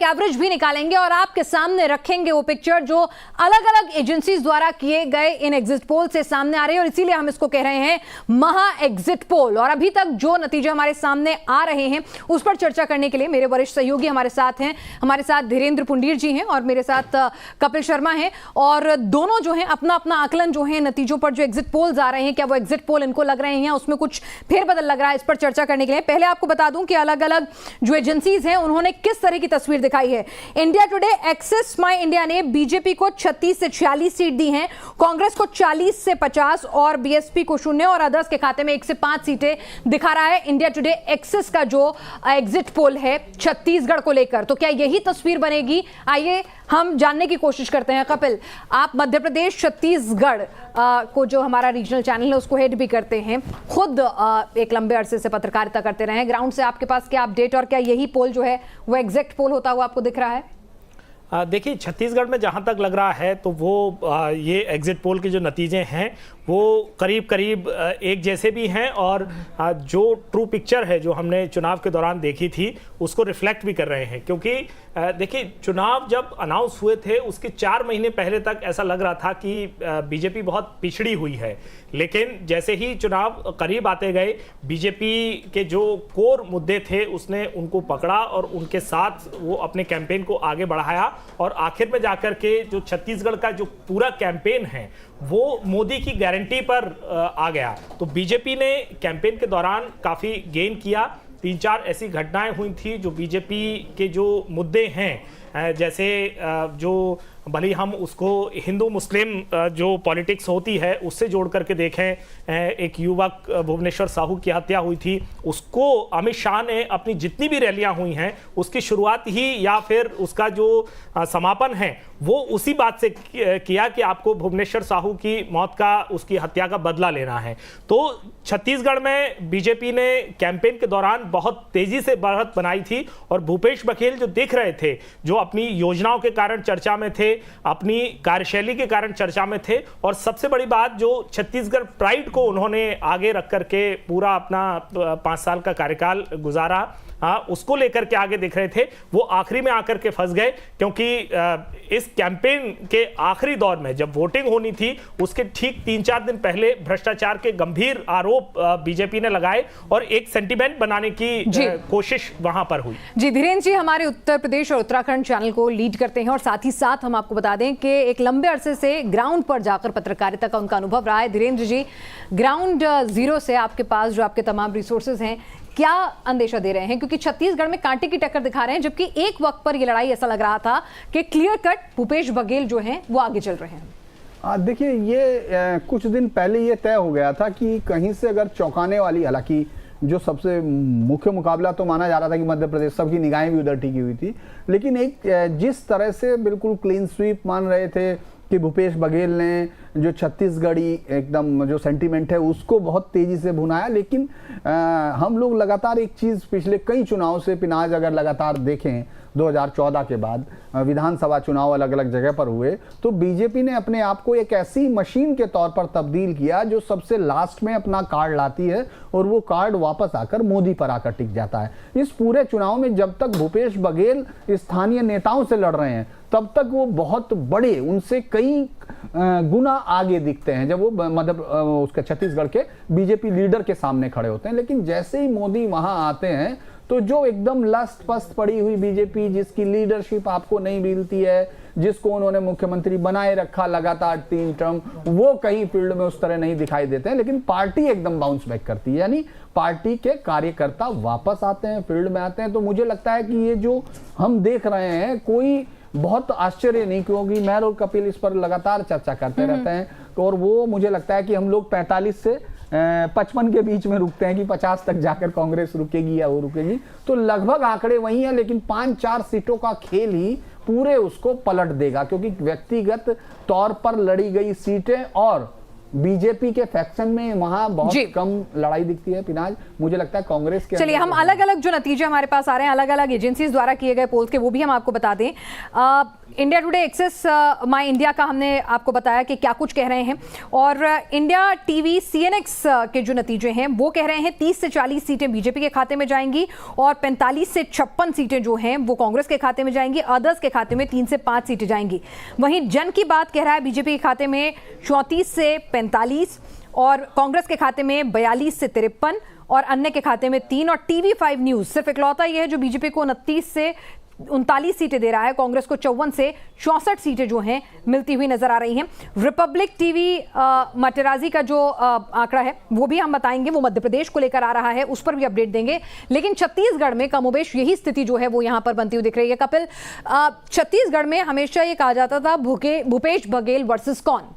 एक एवरेज भी निकालेंगे और आपके सामने रखेंगे वो पिक्चर जो अलग अलग एजेंसीज द्वारा किए गए इन एग्जिट पोल से सामने आ रही है, और इसीलिए हम इसको कह रहे हैं महा एग्जिट पोल। और अभी तक जो नतीजे हमारे सामने आ रहे हैं उस पर चर्चा करने के लिए मेरे वरिष्ठ सहयोगी हमारे साथ हैं। हमारे साथ धीरेन्द्र पुंडीर जी हैं और मेरे साथ कपिल शर्मा हैं, और दोनों जो हैं अपना अपना आकलन जो है नतीजों पर, जो एग्जिट पोल्स आ रहे हैं, क्या वो एग्जिट पोल इनको लग रहे हैं या उसमें कुछ फेरबदल लग रहा है, इस पर चर्चा करने के लिए पहले आपको बता दूं कि अलग अलग जो एजेंसीज हैं उन्होंने किस तरह की तस्वीर दिखाई है। इंडिया टुडे, एक्सिस माई इंडिया ने बीजेपी को 36 से 46 सीट दी हैं, कांग्रेस को 40 से 50 और बीएसपी को 0 और अदर्स के खाते में 1 से 5 सीटें दिखा रहा है इंडिया टुडे एक्सिस का जो एग्जिट पोल है छत्तीसगढ़ को लेकर। तो क्या यही तस्वीर बनेगी? आइए हम जानने की कोशिश करते हैं। कपिल, आप मध्य प्रदेश छत्तीसगढ़ को जो हमारा रीजनल चैनल है उसको हेड भी करते हैं, खुद एक लंबे अरसे से पत्रकारिता करते रहे हैं, ग्राउंड से आपके पास क्या अपडेट, और क्या यही पोल जो है वो एग्जैक्ट पोल होता हुआ आपको दिख रहा है? देखिए, छत्तीसगढ़ में जहां तक लग रहा है तो वो ये एग्जिट पोल के जो नतीजे हैं वो करीब करीब एक जैसे भी हैं, और जो ट्रू पिक्चर है जो हमने चुनाव के दौरान देखी थी उसको रिफ्लेक्ट भी कर रहे हैं। क्योंकि देखिए, चुनाव जब अनाउंस हुए थे उसके 4 महीने पहले तक ऐसा लग रहा था कि बीजेपी बहुत पिछड़ी हुई है, लेकिन जैसे ही चुनाव करीब आते गए बीजेपी के जो कोर मुद्दे थे उसने उनको पकड़ा और उनके साथ वो अपने कैंपेन को आगे बढ़ाया, और आखिर में जाकर के जो छत्तीसगढ़ का जो पूरा कैंपेन है वो मोदी की गारंटी पर आ गया। तो बीजेपी ने कैंपेन के दौरान काफ़ी गेन किया। 3-4 ऐसी घटनाएं हुई थी जो बीजेपी के जो मुद्दे हैं, जैसे जो भले हम उसको हिंदू मुस्लिम जो पॉलिटिक्स होती है उससे जोड़ करके देखें, एक युवक भुवनेश्वर साहू की हत्या हुई थी, उसको अमित शाह ने अपनी जितनी भी रैलियां हुई हैं उसकी शुरुआत ही या फिर उसका जो समापन है वो उसी बात से किया कि आपको भुवनेश्वर साहू की मौत का, उसकी हत्या का बदला लेना है। तो छत्तीसगढ़ में बीजेपी ने कैंपेन के दौरान बहुत तेजी से बढ़त बनाई थी, और भूपेश बघेल जो दिख रहे थे, जो अपनी योजनाओं के कारण चर्चा में थे, अपनी कार्यशैली के कारण चर्चा में थे, और सबसे बड़ी बात जो छत्तीसगढ़ प्राइड को उन्होंने आगे रख करके पूरा अपना 5 साल का कार्यकाल गुजारा, उसको लेकर के आगे दिख रहे थे, वो आखिरी में आकर के फंस गए। क्योंकि इस कैंपेन के आखिरी दौर में जब वोटिंग होनी थी उसके ठीक 3-4 दिन पहले भ्रष्टाचार के गंभीर आरोप बीजेपी ने लगाए और एक सेंटिमेंट बनाने की कोशिश वहां पर हुई। जी, धीरेन्द्र जी हमारे उत्तर प्रदेश और उत्तराखंड चैनल को लीड करते हैं, और साथ ही साथ हम आपको बता दें कि एक लंबे अरसे से ग्राउंड पर जाकर पत्रकारिता का उनका अनुभव रहा है। धीरेन्द्र जी, ग्राउंड जीरो से आपके पास जो आपके तमाम रिसोर्सेज हैं, क्या अंदेशा दे रहे हैं? क्योंकि छत्तीसगढ़ में कांटे की टक्कर दिखा रहे हैं, जबकि एक वक्त पर यह लड़ाई ऐसा लग रहा था कि क्लियर कट भूपेश बघेल जो हैं वो आगे चल रहे हैं। देखिए, ये कुछ दिन पहले ये तय हो गया था कि कहीं से अगर चौंकाने वाली, हालांकि जो सबसे मुख्य मुकाबला तो माना जा रहा था कि मध्य प्रदेश, सबकी निगाहें भी उधर टिकी हुई थी, लेकिन एक जिस तरह से बिल्कुल क्लीन स्वीप मान रहे थे कि भूपेश बघेल ने जो छत्तीसगढ़ी एकदम जो सेंटीमेंट है उसको बहुत तेजी से भुनाया। लेकिन हम लोग लगातार एक चीज़ पिछले कई चुनाव से पिनाज अगर लगातार देखें, 2014 के बाद विधानसभा चुनाव अलग अलग जगह पर हुए, तो बीजेपी ने अपने आप को एक ऐसी मशीन के तौर पर तब्दील किया जो सबसे लास्ट में अपना कार्ड लाती है, और वो कार्ड वापस आकर मोदी पर आकर टिक जाता है। इस पूरे चुनाव में जब तक भूपेश बघेल स्थानीय नेताओं से लड़ रहे हैं तब तक वो बहुत बड़े, उनसे कई गुना आगे दिखते हैं जब वो उसके छत्तीसगढ़ के बीजेपी लीडर के सामने खड़े होते हैं। लेकिन जैसे ही मोदी वहां आते हैं तो जो एकदम लस्त पस्त पड़ी हुई बीजेपी, जिसकी लीडरशिप आपको नहीं मिलती है, जिसको उन्होंने मुख्यमंत्री बनाए रखा लगातार 3 टर्म, वो कहीं फील्ड में उस तरह नहीं दिखाई देते हैं। लेकिन पार्टी एकदम बाउंस बैक करती है, यानी पार्टी के कार्यकर्ता वापस आते हैं, फील्ड में आते हैं। तो मुझे लगता है कि ये जो हम देख रहे हैं कोई बहुत आश्चर्य नहीं, क्योंकि मैं और कपिल इस पर लगातार चर्चा करते रहते हैं, और वो मुझे लगता है कि हम लोग 45 से 55 के बीच में रुकते हैं कि 50 तक जाकर कांग्रेस रुकेगी या वो रुकेगी। तो लगभग आंकड़े वही हैं, लेकिन 5-4 सीटों का खेल ही पूरे उसको पलट देगा, क्योंकि व्यक्तिगत तौर पर लड़ी गई सीटें और बीजेपी के फैक्शन में वहां बहुत जी। कम लड़ाई दिखती है पिनाज। मुझे लगता है कांग्रेस के चलिए हम अलग अलग जो नतीजे हमारे पास आ रहे हैं अलग अलग एजेंसीज द्वारा किए गए पोल्स के वो भी हम आपको बता दें। इंडिया टुडे एक्सेस माई इंडिया का हमने आपको बताया कि क्या कुछ कह रहे हैं, और इंडिया टीवी सीएनएक्स के जो नतीजे हैं वो कह रहे हैं 30 से 40 सीटें बीजेपी के खाते में जाएंगी और 45 से 56 सीटें जो हैं वो कांग्रेस के खाते में जाएंगी, अदर्स के खाते में 3 से 5 सीटें जाएंगी। वहीं जन की बात कह रहा है बीजेपी के खाते में 34 से 45 और कांग्रेस के खाते में 42 से 53 और अन्य के खाते में 3। और TV5 न्यूज सिर्फ इकलौता यह है जो बीजेपी को 29 से 39 सीटें दे रहा है, कांग्रेस को 54 से 64 सीटें जो हैं मिलती हुई नजर आ रही हैं। रिपब्लिक टीवी मटेराजी का जो आंकड़ा है वो भी हम बताएंगे, वो मध्य प्रदेश को लेकर आ रहा है, उस पर भी अपडेट देंगे। लेकिन छत्तीसगढ़ में कमोबेश यही स्थिति जो है वो यहां पर बनती हुई दिख रही है। कपिल, छत्तीसगढ़ में हमेशा ये कहा जाता था भूपेश बघेल वर्सेस कौन,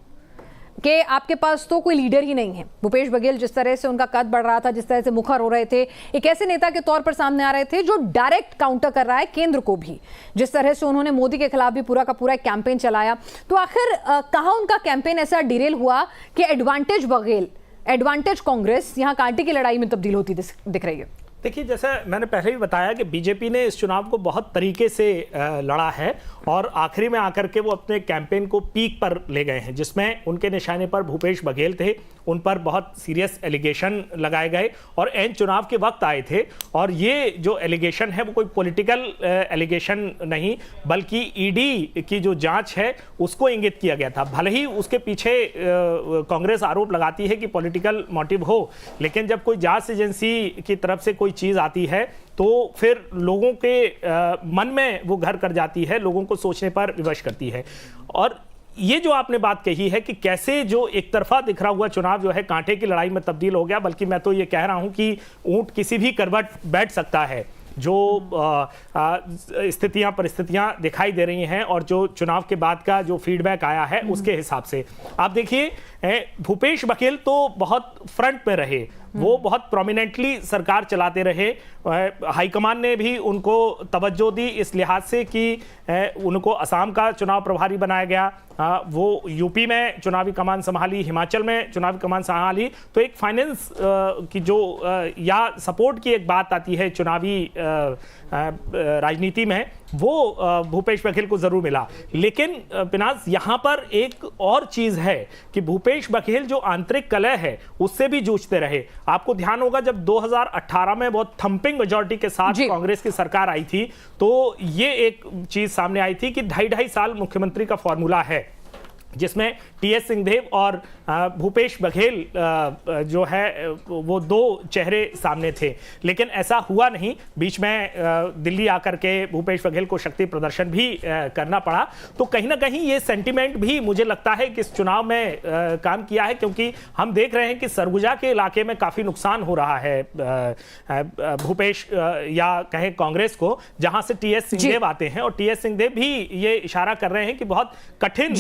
कि आपके पास तो कोई लीडर ही नहीं है। भूपेश बघेल जिस तरह से उनका कद बढ़ रहा था, जिस तरह से मुखर हो रहे थे, एक ऐसे नेता के तौर पर सामने आ रहे थे जो डायरेक्ट काउंटर कर रहा है केंद्र को भी। जिस तरह से उन्होंने मोदी के खिलाफ भी पूरा का पूरा कैंपेन चलाया, तो आखिर कहां उनका कैंपेन ऐसा डिरेल हुआ कि एडवांटेज बघेल एडवांटेज कांग्रेस यहां कांटे की लड़ाई में तब्दील होती दिख रही है? देखिए, जैसा मैंने पहले भी बताया कि बीजेपी ने इस चुनाव को बहुत तरीके से लड़ा है और आखिरी में आकर के वो अपने कैंपेन को पीक पर ले गए हैं, जिसमें उनके निशाने पर भूपेश बघेल थे, उन पर बहुत सीरियस एलिगेशन लगाए गए और एन चुनाव के वक्त आए थे। और ये जो एलिगेशन है वो कोई पॉलिटिकल एलिगेशन नहीं, बल्कि ईडी की जो जांच है उसको इंगित किया गया था। भले ही उसके पीछे कांग्रेस आरोप लगाती है कि पॉलिटिकल मोटिव हो, लेकिन जब कोई जांच एजेंसी की तरफ से कोई चीज आती है तो फिर लोगों के मन में वो घर कर जाती है, लोगों को सोचने पर विवश करती है। और ये जो आपने बात कही है कि कैसे जो एक तरफा दिख रहा हुआ चुनाव जो है कांटे की लड़ाई में तब्दील हो गया, बल्कि मैं तो ये कह रहा हूं कि ऊंट किसी भी करवट बैठ सकता है। जो स्थितियां परिस्थितियां दिखाई दे रही हैं और जो चुनाव के बाद का जो फीडबैक आया है उसके हिसाब से आप देखिए, भूपेश बघेल तो बहुत फ्रंट में रहे, वो बहुत प्रोमिनेंटली सरकार चलाते रहे। हाईकमान ने भी उनको तवज्जो दी इस लिहाज से कि उनको असम का चुनाव प्रभारी बनाया गया, वो यूपी में चुनावी कमान संभाली, हिमाचल में चुनावी कमान संभाली। तो एक फाइनेंस की जो या सपोर्ट की एक बात आती है चुनावी राजनीति में, वो भूपेश बघेल को जरूर मिला। लेकिन पिनाज यहाँ पर एक और चीज है कि भूपेश बघेल जो आंतरिक कलह है उससे भी जूझते रहे। आपको ध्यान होगा जब 2018 में बहुत थंपिंग मेजॉरिटी के साथ कांग्रेस की सरकार आई थी, तो ये एक चीज सामने आई थी कि 2.5 साल मुख्यमंत्री का फॉर्मूला है, जिसमें टीएस सिंहदेव और भूपेश बघेल जो है वो दो चेहरे सामने थे। लेकिन ऐसा हुआ नहीं, बीच में दिल्ली आकर के भूपेश बघेल को शक्ति प्रदर्शन भी करना पड़ा। तो कहीं ना कहीं ये सेंटिमेंट भी मुझे लगता है कि इस चुनाव में काम किया है, क्योंकि हम देख रहे हैं कि सरगुजा के इलाके में काफी नुकसान हो रहा है भूपेश या कहें कांग्रेस को, जहां से टीएस सिंहदेव आते हैं। और टीएस सिंहदेव भी ये इशारा कर रहे हैं कि बहुत कठिन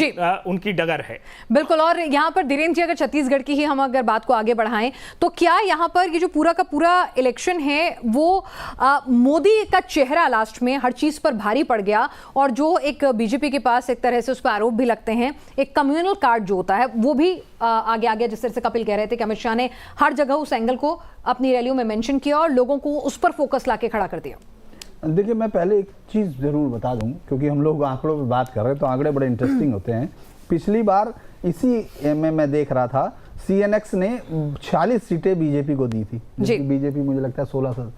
की डगर है। बिल्कुल। और यहां पर धीरेन्द्र जी, अगर छत्तीसगढ़ की ही हम अगर बात को आगे बढ़ाएं तो क्या यहां पर ये जो पूरा का पूरा इलेक्शन है वो मोदी का चेहरा लास्ट में हर चीज पर भारी पड़ गया, और जो एक बीजेपी के पास एक तरह से उस पर आरोप भी लगते हैं, एक कम्युनल कार्ड जो होता है वो भी आगे आ गया। जिस तरह से कपिल कह रहे थे कि अमित शाह ने हर जगह उस एंगल को अपनी रैलियों में मेंशन किया और लोगों को उस पर फोकस लाके खड़ा कर दिया। देखिए, मैं पहले एक चीज़ ज़रूर बता दूं, क्योंकि हम लोग आंकड़ों पे बात कर रहे हैं तो आंकड़े बड़े इंटरेस्टिंग होते हैं। पिछली बार इसी में मैं देख रहा था, सीएनएक्स ने 40 सीटें बीजेपी को दी थी, बीजेपी मुझे लगता है 16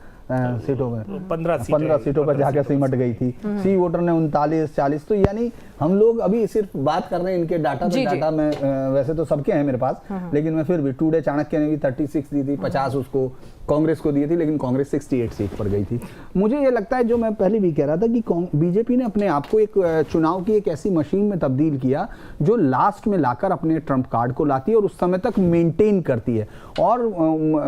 सीटों में 15 सीटों पर जाकर सिमट गई थी। सी वोटर ने 39, 40। तो यानी हम लोग अभी सिर्फ बात कर रहे हैं इनके डाटा पे, डाटा में वैसे तो सबके हैं मेरे पास, लेकिन मैं फिर भी टुडे चाणक्य ने भी 36 दी थी, 50 उसको कांग्रेस को दिए थे, लेकिन कांग्रेस 68 सीट पर गई थी। मुझे ये लगता है, जो मैं पहले भी कह रहा था, कि बीजेपी ने अपने आप को एक चुनाव की एक ऐसी मशीन में तब्दील किया जो लास्ट में लाकर अपने ट्रम्प कार्ड को लाती है और उस समय तक मेंटेन करती है। और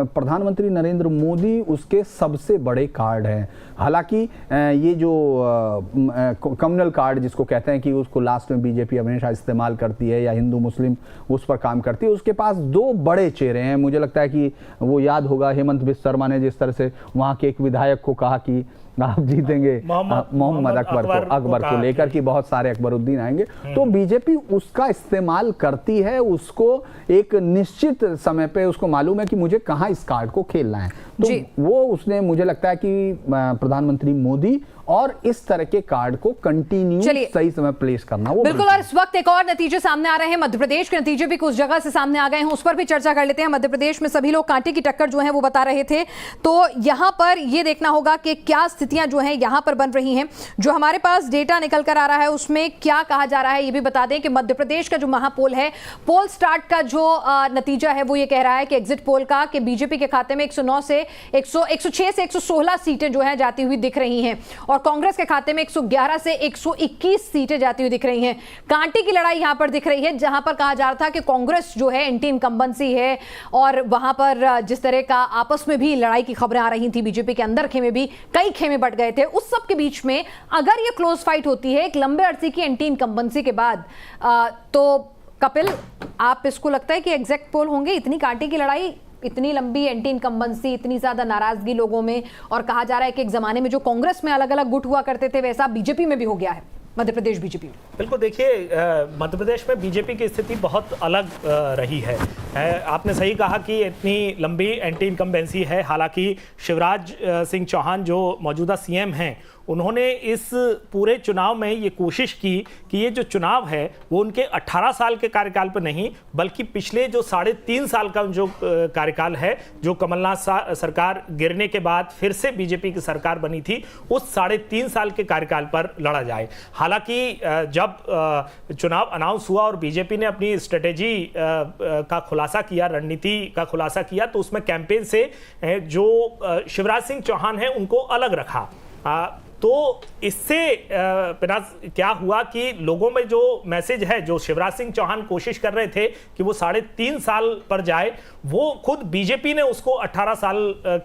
प्रधानमंत्री नरेंद्र मोदी उसके सबसे बड़े कार्ड हैं। हालांकि ये जो कम्युनल कार्ड जिसको कहते हैं कि उसको लास्ट में बीजेपी हमेशा इस्तेमाल करती है, या हिंदू मुस्लिम उस पर काम करती है, उसके पास दो बड़े चेहरे हैं। मुझे लगता है कि वो याद होगा, हेमंत विश्व शर्मा ने जिस तरह से वहाँ के एक विधायक को कहा कि आप जीतेंगे, मोहम्मद अकबर को लेकर कि बहुत सारे अकबरुद्दीन आएंगे, तो बीजेपी उसका इस्तेमाल करती है, उसको एक निश्चित समय पे उसको मालूम है कि मुझे कहाँ इस कार्ड को खेलना है, तो वो उसने, मुझे लगता है कि प्रधानमंत्री मोदी और इस तरह के कार्ड को कंटिन्यू सही समय प्लेस करना वो बिल्कुल। और इस वक्त एक और नतीजे सामने आ रहे हैं, मध्य प्रदेश के नतीजे भी कुछ जगह से सामने आ गए हैं, उस पर भी चर्चा कर लेते हैं। मध्य प्रदेश में सभी लोग कांटे की टक्कर जो है वो बता रहे थे, तो यहां पर ये देखना होगा कि क्या स्थितियां जो हैं यहां पर बन रही हैं। जो हमारे पास डेटा निकल कर आ रहा है उसमें क्या कहा जा रहा है ये भी बता दें कि मध्य प्रदेश का जो महापोल है, पोल स्टार्ट का जो नतीजा है वो ये कह रहा है कि एग्जिट पोल का कि बीजेपी के खाते में 106 से 116 सीटें जो है जाती हुई दिख रही हैं और कांग्रेस के खाते में 111 से 121 सीटें जाती हुई दिख रही हैं। कांटे की लड़ाई यहां पर दिख रही है, जहां पर कहा जा रहा था कि कांग्रेस जो है एंटी इनकम्बेंसी है और वहां पर जिस तरह का आपस में भी लड़ाई की खबरें आ रही थी, बीजेपी के अंदर खेमे भी कई खेमे बट गए थे, उस सब के बीच में अगर ये क्लोज फाइट होती है एक लंबे अरसे की एंटी इनकम्बेंसी के बाद, तो कपिल आप इसको लगता है कि एग्जैक्ट पोल होंगे? इतनी कांटे की लड़ाई, इतनी लंबी एंटी इनकम्बेंसी, इतनी ज्यादा नाराजगी लोगों में, और कहा जा रहा है कि एक जमाने में जो कांग्रेस में अलग अलग गुट हुआ करते थे वैसा बीजेपी में भी हो गया है, मध्य प्रदेश बीजेपी में। बिल्कुल, देखिए मध्य प्रदेश में बीजेपी की स्थिति बहुत अलग रही है। आपने सही कहा कि इतनी लंबी एंटी इनकम्बेंसी है, हालांकि शिवराज सिंह चौहान जो मौजूदा सीएम हैं उन्होंने इस पूरे चुनाव में ये कोशिश की कि ये जो चुनाव है वो उनके 18 साल के कार्यकाल पर नहीं बल्कि पिछले जो 3.5 साल का जो कार्यकाल है, जो कमलनाथ सरकार गिरने के बाद फिर से बीजेपी की सरकार बनी थी, उस 3.5 साल के कार्यकाल पर लड़ा जाए। हालांकि जब चुनाव अनाउंस हुआ और बीजेपी ने अपनी स्ट्रेटेजी का खुलासा किया, रणनीति का खुलासा किया, तो उसमें कैंपेन से जो शिवराज सिंह चौहान है उनको अलग रखा। तो इससे क्या हुआ कि लोगों में जो मैसेज है, जो शिवराज सिंह चौहान कोशिश कर रहे थे कि वो 3.5 साल पर जाए, वो खुद बीजेपी ने उसको 18 साल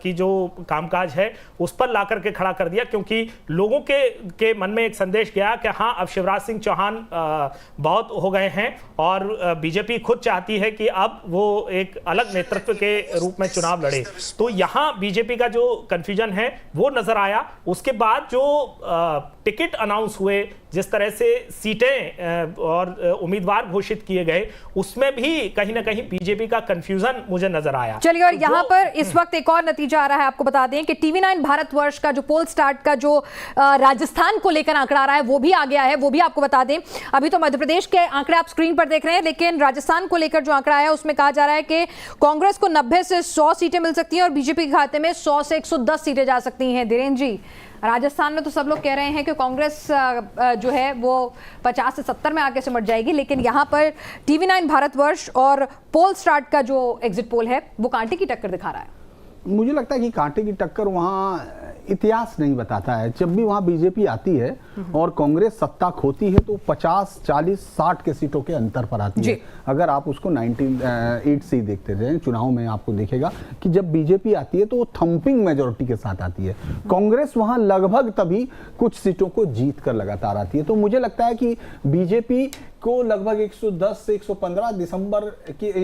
की जो कामकाज है उस पर ला करके खड़ा कर दिया, क्योंकि लोगों के मन में एक संदेश गया कि हाँ अब शिवराज सिंह चौहान बहुत हो गए हैं और बीजेपी खुद चाहती है कि अब वो एक अलग नेतृत्व के रूप में चुनाव लड़े। तो यहाँ बीजेपी का जो कंफ्यूजन है वो नजर आया। उसके बाद जो टिकट अनाउंस हुए, जिस तरह से सीटें और उम्मीदवार घोषित किए गए, उसमें भी कहीं ना कहीं बीजेपी का कंफ्यूजन मुझे नजर आया। चलिए, और यहाँ पर इस वक्त एक और नतीजा आ रहा है, आपको बता दें कि टीवी9 भारतवर्ष का जो पोल स्टार्ट का जो राजस्थान को लेकर आंकड़ा आ रहा है वो भी आ गया है, वो भी आपको बता दें। अभी तो मध्य प्रदेश के आंकड़े आप स्क्रीन पर देख रहे हैं, लेकिन राजस्थान को लेकर जो आंकड़ा है उसमें कहा जा रहा है कि कांग्रेस को 90 से 100 सीटें मिल सकती हैं और बीजेपी के खाते में 100 से 110 सीटें जा सकती हैं। धीरेन्द्र जी, राजस्थान में तो सब लोग कह रहे हैं कि कांग्रेस जो है वो 50 से 70 में आके सिमट जाएगी, लेकिन यहाँ पर टीवी9 भारतवर्ष और पोल स्टार्ट का जो एग्जिट पोल है वो कांटे की टक्कर दिखा रहा है। मुझे लगता है कि कांटे की टक्कर वहाँ इतिहास नहीं बताता है। जब भी वहाँ बीजेपी आती है और कांग्रेस सत्ता खोती है तो 50, 40, 60 के सीटों के अंतर पर आती है। अगर आप उसको 1980 से देखते थे चुनाव में, आपको दिखेगा कि जब बीजेपी आती है तो वो थम्पिंग मेजोरिटी के साथ आती है। कांग्रेस वहाँ लगभग तभी कुछ सीटों को जीत कर लगातार आती है। तो मुझे लगता है कि बीजेपी को लगभग 110 से 115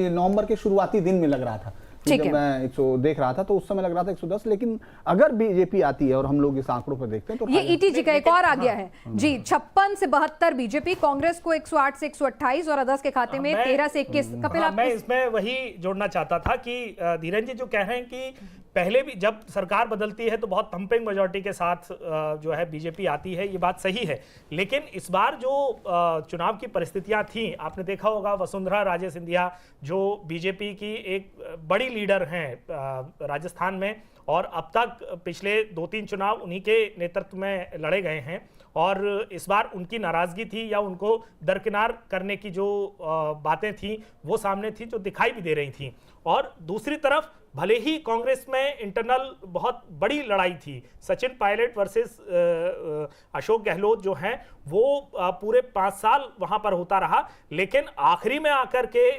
नवंबर के शुरुआती दिन में लग रहा था। जब मैं 100 देख रहा था तो उस समय लग रहा था 110, लेकिन अगर बीजेपी आती है और हम लोग इस आंकड़ों पर देखते हैं तो ये ईटीजी का एक और आ गया है जी, 56 से 72 बीजेपी, कांग्रेस को 108 से 128 और अदर्स के खाते में 13 से 21। कपिल, मैं इसमें वही जोड़ना चाहता था कि धीरेन्द्र जी जो कह रहे हैं कि पहले भी जब सरकार बदलती है तो बहुत थम्पिंग मेजॉरिटी के साथ जो है बीजेपी आती है, ये बात सही है। लेकिन इस बार जो चुनाव की परिस्थितियां थी, आपने देखा होगा वसुंधरा राजे सिंधिया जो बीजेपी की एक बड़ी लीडर हैं राजस्थान में, और अब तक पिछले 2-3 चुनाव उन्हीं के नेतृत्व में लड़े गए हैं, और इस बार उनकी नाराजगी थी या उनको दरकिनार करने की जो बातें थी वो सामने थी, जो दिखाई भी दे रही थी। और दूसरी तरफ भले ही कांग्रेस में इंटरनल बहुत बड़ी लड़ाई थी, सचिन पायलट वर्सेस अशोक गहलोत जो हैं वो पूरे 5 साल वहां पर होता रहा, लेकिन आखिरी में आकर के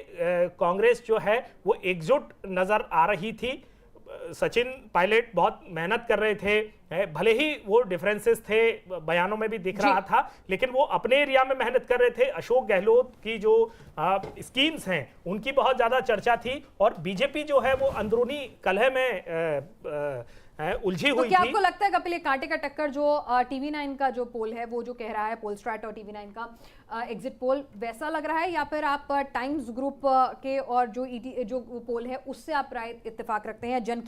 कांग्रेस जो है वो एकजुट नजर आ रही थी। सचिन पायलट बहुत मेहनत कर रहे थे भले ही वो डिफरेंसेस थे बयानों में भी दिख रहा था, लेकिन वो अपने एरिया में मेहनत कर रहे थे। अशोक गहलोत की जो स्कीम्स हैं उनकी बहुत ज्यादा चर्चा थी, और बीजेपी जो है वो अंदरूनी कलह में उलझी हुई थी। क्या आपको लगता है कपिल, कांटे का टक्कर जो TV9 का जो पोल है, वो जो कह रहा है पोलस्ट्रैट और TV9 का एग्जिट पोल, वैसा लग रहा है, या फिर आप टाइम्स ग्रुप के और जो पोल है उससे आप राय इत्तेफाक रखते हैं? जन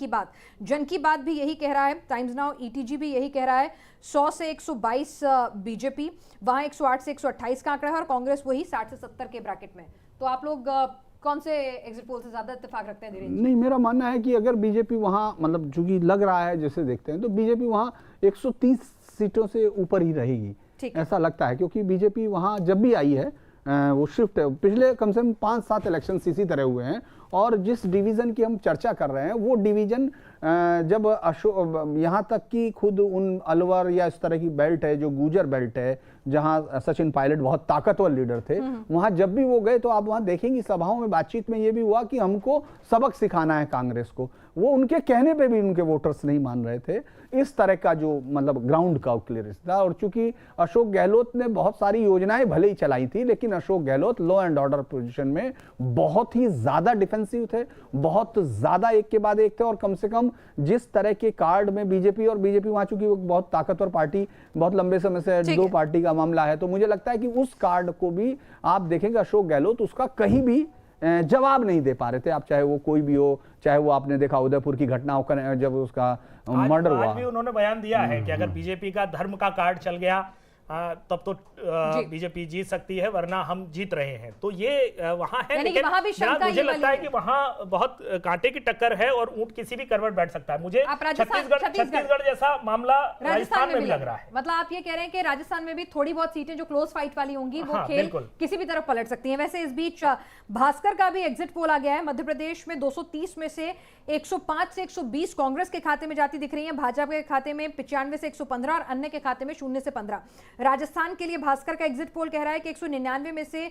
की बात भी यही कह रहा है, टाइम्स नाउ, ETG भी यही कह रहा है, 100 से 122 बीजेपी, वहां 108 से 128 का आंकड़ा है, और कांग्रेस वही 60 से 70 के ब्रैकेट में। तो आप लोग कौन से एग्जिट पोल से ज्यादा इत्तेफाक रखते हैं? नहीं, मेरा मानना है कि अगर बीजेपी वहां, मतलब चूंकि लग रहा है जैसे देखते हैं, तो बीजेपी वहां 130 सीटों से ऊपर ही रहेगी, ऐसा लगता है। क्योंकि बीजेपी वहां जब भी आई है वो शिफ्ट है, पिछले कम से कम 5-7 इलेक्शन इसी तरह हुए हैं, और जिस डिवीजन की हम चर्चा कर रहे हैं वो डिवीजन जब यहाँ तक कि खुद उन अलवर या इस तरह की बेल्ट है जो गुजर बेल्ट है, जहाँ सचिन पायलट बहुत ताकतवर लीडर थे, वहाँ जब भी वो गए तो आप वहाँ देखेंगे सभाओं में बातचीत में ये भी हुआ कि हमको सबक सिखाना है कांग्रेस को। वो उनके कहने पे भी उनके वोटर्स नहीं मान रहे थे। इस तरह का जो मतलब ग्राउंड का क्लियरेंस था। और चूंकि अशोक गहलोत ने बहुत सारी योजनाएं भले ही चलाई थी, लेकिन Ashok Gehlot law and order position में बहुत ही ज्यादा डिफेंसिव थे, बहुत ज्यादा एक के बाद एक थे। और कम से कम जिस तरह के कार्ड में बीजेपी वहां, चूंकि वो बहुत ताकतवर पार्टी, बहुत लंबे समय से दो पार्टी का मामला है, तो मुझे लगता है कि उस कार्ड को भी आप देखेंगे अशोक गहलोत उसका कहीं भी जवाब नहीं दे पा रहे थे। आप चाहे वो कोई भी हो, चाहे वो आपने देखा उदयपुर की घटना हो जब उसका मर्डर हुआ, आज भी उन्होंने बयान दिया है कि अगर बीजेपी का धर्म का कार्ड चल गया तब तो बीजेपी जीत सकती है, वरना हम जीत रहे हैं। तो ये वहां है, लेकिन मुझे लगता है कि वहां बहुत कांटे की टक्कर है और ऊंट किसी भी करवट बैठ सकता है। मुझे छत्तीसगढ़ जैसा मामला राजस्थान में भी लग रहा है। मतलब आप ये कह रहे हैं कि राजस्थान में भी थोड़ी बहुत सीटें जो क्लोज फाइट वाली होंगी वो खेल किसी भी तरफ पलट सकती हैं। वैसे इस बीच भास्कर का भी एग्जिट पोल आ गया है। मध्य प्रदेश में 230 में से 105 से 120 कांग्रेस के खाते में जाती दिख रही है, भाजपा के खाते में 95 से 115 और अन्य के खाते में 0 से 15। राजस्थान के लिए भास्कर का एग्जिट पोल कह रहा है कि 199 में से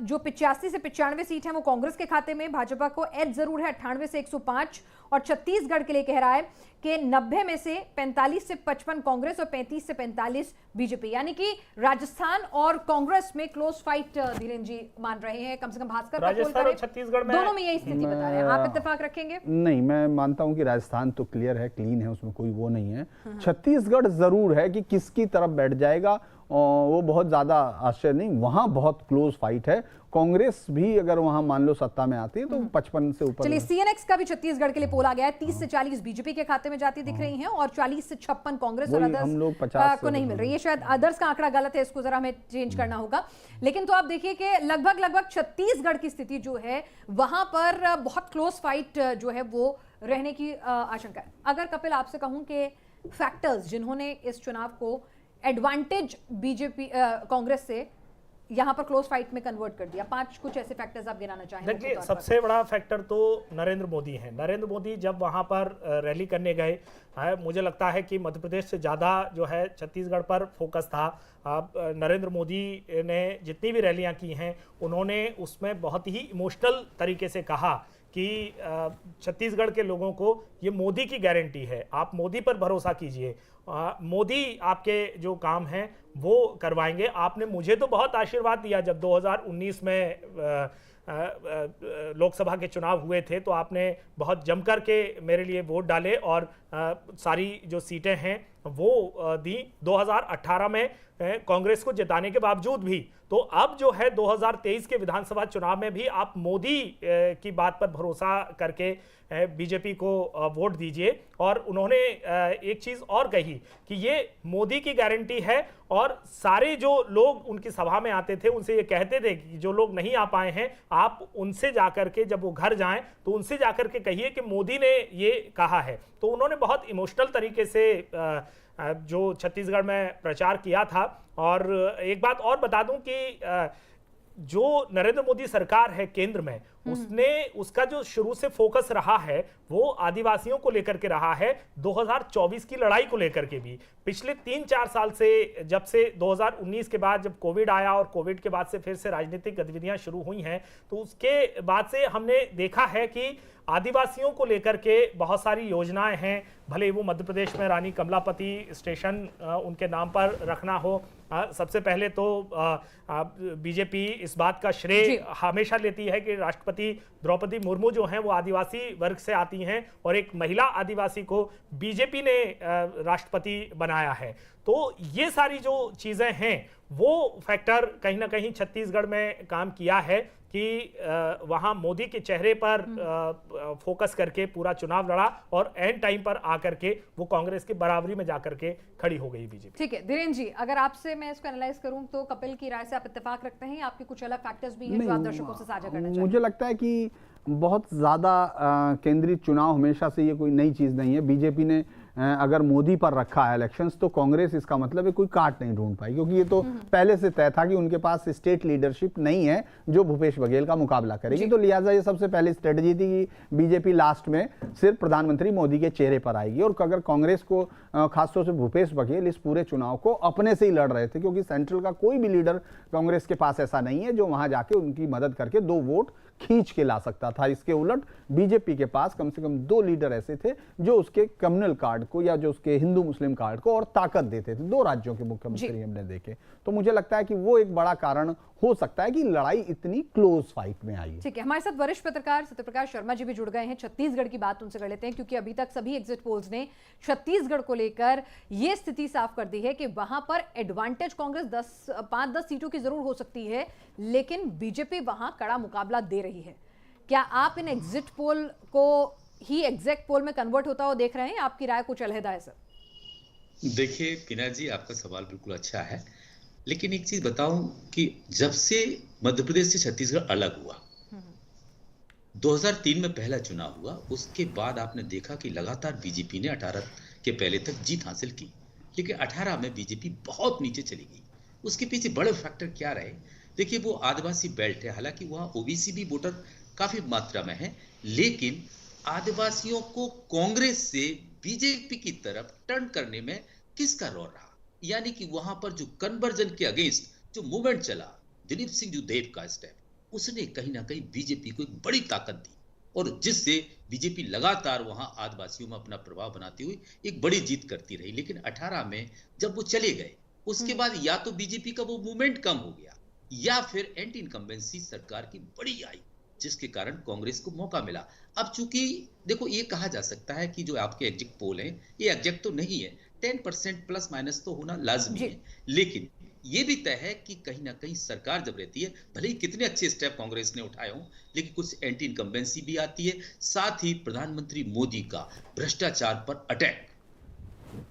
जो 85 से 95 सीट है वो कांग्रेस के खाते में, भाजपा को एज जरूर है 98 से 105। और छत्तीसगढ़ के लिए कह रहा है कि 90 में से 45 से 55 कांग्रेस और 35 से 45 बीजेपी। यानी कि राजस्थान और कांग्रेस में क्लोज फाइट धीरेन्द्र जी मान रहे हैं। कम से कम भास्कर का पोल और छत्तीसगढ़ में दोनों में यही स्थिति बता रहे हैं। आप इत्तेफाक रखेंगे? नहीं, मैं मानता हूं कि राजस्थान तो क्लियर है, क्लीन है, उसमें कोई वो नहीं है। छत्तीसगढ़ जरूर है कि किसकी तरफ बैठ जाएगा वो बहुत ज्यादा आश्चर्य नहीं, वहां बहुत क्लोज फाइट है। कांग्रेस भी अगर वहां मान लो सत्ता में आती है तो 55 से ऊपर। चलिए, CNX का भी छत्तीसगढ़ के लिए पोल आ गया है। 30 से 40 बीजेपी के खाते में जाती दिख रही हैं और 40 से 56 कांग्रेस और अदर्स को नहीं मिल रही है। शायद अदर्स का आंकड़ा गलत है, इसको जरा हमें चेंज करना होगा। लेकिन तो आप देखिए कि लगभग छत्तीसगढ़ की स्थिति जो है वहां पर बहुत क्लोज फाइट जो है वो रहने की आशंका है। अगर कपिल आपसे कहूं कि फैक्टर्स जिन्होंने इस चुनाव को एडवांटेज बीजेपी कांग्रेस से यहां पर क्लोज फाइट में कन्वर्ट कर दिया, 5 कुछ ऐसे फैक्टर्स आप गिनाना चाहेंगे? देखिए, सबसे बड़ा फैक्टर तो नरेंद्र मोदी है। नरेंद्र मोदी जब वहां पर रैली करने गए, मुझे लगता है कि मध्य प्रदेश से ज़्यादा जो है छत्तीसगढ़ पर फोकस था। नरेंद्र मोदी ने जितनी भी रैलियां की हैं उन्होंने उसमें बहुत ही इमोशनल तरीके से कहा कि छत्तीसगढ़ के लोगों को ये मोदी की गारंटी है, आप मोदी पर भरोसा कीजिए, मोदी आपके जो काम हैं वो करवाएंगे। आपने मुझे तो बहुत आशीर्वाद दिया जब 2019 में लोकसभा के चुनाव हुए थे, तो आपने बहुत जमकर के मेरे लिए वोट डाले और सारी जो सीटें हैं वो दी। 2018 में कांग्रेस को जिताने के बावजूद भी, तो अब जो है 2023 के विधानसभा चुनाव में भी आप मोदी की बात पर भरोसा करके बीजेपी को वोट दीजिए। और उन्होंने एक चीज़ और कही कि ये मोदी की गारंटी है, और सारे जो लोग उनकी सभा में आते थे उनसे ये कहते थे कि जो लोग नहीं आ पाए हैं आप उनसे जाकर के जब वो घर जाएं तो उनसे जाकर के कहिए कि मोदी ने ये कहा है। तो उन्होंने बहुत इमोशनल तरीके से जो छत्तीसगढ़ में प्रचार किया था। और एक बात और बता दूं कि जो नरेंद्र मोदी सरकार है केंद्र में, उसने उसका जो शुरू से फोकस रहा है वो आदिवासियों को लेकर के रहा है, 2024 की लड़ाई को लेकर के भी। पिछले 3-4 साल से, जब से 2019 के बाद जब कोविड आया और कोविड के बाद से फिर से राजनीतिक गतिविधियां शुरू हुई हैं, तो उसके बाद से हमने देखा है कि आदिवासियों को लेकर के बहुत सारी योजनाएं हैं, भले वो मध्य प्रदेश में रानी कमलापति स्टेशन उनके नाम पर रखना हो। सबसे पहले तो बीजेपी इस बात का श्रेय हमेशा लेती है कि राष्ट्रपति द्रौपदी मुर्मू जो हैं वो आदिवासी वर्ग से आती हैं और एक महिला आदिवासी को बीजेपी ने राष्ट्रपति बनाया है। तो ये सारी जो चीजें हैं वो फैक्टर कहीं ना कहीं छत्तीसगढ़ में काम किया है कि वहां मोदी के चेहरे पर फोकस करके पूरा चुनाव लड़ा और एंड टाइम पर आकर के वो कांग्रेस की बराबरी में जाकर के खड़ी हो गई बीजेपी। ठीक है धीरेन्द्र जी, अगर आपसे मैं इसको एनालाइज करूं तो कपिल की राय से आप इत्तेफाक रखते हैं, आपके कुछ अलग फैक्टर्स भी हैं जो आप दर्शकों से साझा करना चाहेंगे? मुझे लगता है कि बहुत ज्यादा केंद्रित चुनाव हमेशा से ये कोई नई चीज नहीं है। बीजेपी ने अगर मोदी पर रखा है इलेक्शंस तो कांग्रेस इसका मतलब है कोई काट नहीं ढूंढ पाई, क्योंकि ये तो पहले से तय था कि उनके पास स्टेट लीडरशिप नहीं है जो भूपेश बघेल का मुकाबला करेगी। तो लिहाजा ये सबसे पहले स्ट्रेटजी थी कि बीजेपी लास्ट में सिर्फ प्रधानमंत्री मोदी के चेहरे पर आएगी। और अगर कांग्रेस को खासतौर से भूपेश बघेल इस पूरे चुनाव को अपने से ही लड़ रहे थे, क्योंकि सेंट्रल का कोई भी लीडर कांग्रेस के पास ऐसा नहीं है जो वहां जाके उनकी मदद करके 2 वोट खींच के ला सकता था। इसके उलट बीजेपी के पास कम से कम 2 लीडर ऐसे थे जो उसके कम्युनल कार्ड को या जो उसके हिंदू मुस्लिम कार्ड को और ताकत देते थे। 2 राज्यों के मुख्यमंत्री हमने देखे, तो मुझे लगता है कि वो एक बड़ा कारण हो सकता है कि लड़ाई इतनी क्लोज फाइट में आई। ठीक है, हमारे साथ वरिष्ठ पत्रकार सत्यप्रकाश शर्मा जी भी जुड़ गए हैं। छत्तीसगढ़ की बात उनसे कर लेते हैं, क्योंकि अभी तक सभी एग्जिट पोल्स ने छत्तीसगढ़ को लेकर यह स्थिति साफ कर दी है कि वहां पर एडवांटेज कांग्रेस 5-10 सीटों की जरूर हो सकती है, लेकिन बीजेपी वहां कड़ा मुकाबला दे रही है। क्या आप इन एग्जिट पोल को ही एग्जैक्ट पोल में कन्वर्ट होता हुआ देख रहे हैं? आपकी राय कुछ अलहदा है सर? देखिए पीना जी, आपका सवाल बिल्कुल अच्छा है, लेकिन एक चीज बताऊं कि जब से मध्य प्रदेश से छत्तीसगढ़ अलग हुआ, 2003 में पहला चुनाव हुआ, उसके बाद आपने देखा कि लगातार बीजेपी ने 18 के पहले तक जीत हासिल की, लेकिन 18 में बीजेपी बहुत नीचे चली गई। उसके पीछे बड़े फैक्टर क्या रहे? देखिए वो आदिवासी बेल्ट है, हालांकि वहां ओबीसी भी वोटर काफी मात्रा में है, लेकिन आदिवासियों को कांग्रेस से बीजेपी की तरफ टर्न करने में किसका रोल रहा? यानी कि वहां पर जो कन्वर्जन के अगेंस्ट जो मूवमेंट चला, दिलीप सिंह जो देव का स्टेप, उसने कहीं ना कहीं बीजेपी को एक बड़ी ताकत दी और जिससे बीजेपी लगातार वहां आदिवासियों में अपना प्रभाव बनाती हुई एक बड़ी जीत करती रही। लेकिन 18 में जब वो चले गए, उसके बाद या तो बीजेपी का वो मूवमेंट कम हो गया या फिर एंटी इनकम्बेंसी सरकार की बड़ी आई, जिसके कारण कांग्रेस को मौका मिला। अब चूंकि देखो ये कहा जा सकता है कि जो आपके एग्जिट पोल हैं ये एग्जैक्ट तो नहीं है, 10% प्लस माइनस तो होना लाजमी है, लेकिन ये भी तय है कि कहीं ना कहीं सरकार जब रहती है, भले ही कितने अच्छे स्टेप कांग्रेस ने उठाए हों, लेकिन कुछ एंटी इनकम्बेंसी भी आती है। साथ ही प्रधानमंत्री मोदी का भ्रष्टाचार पर अटैक,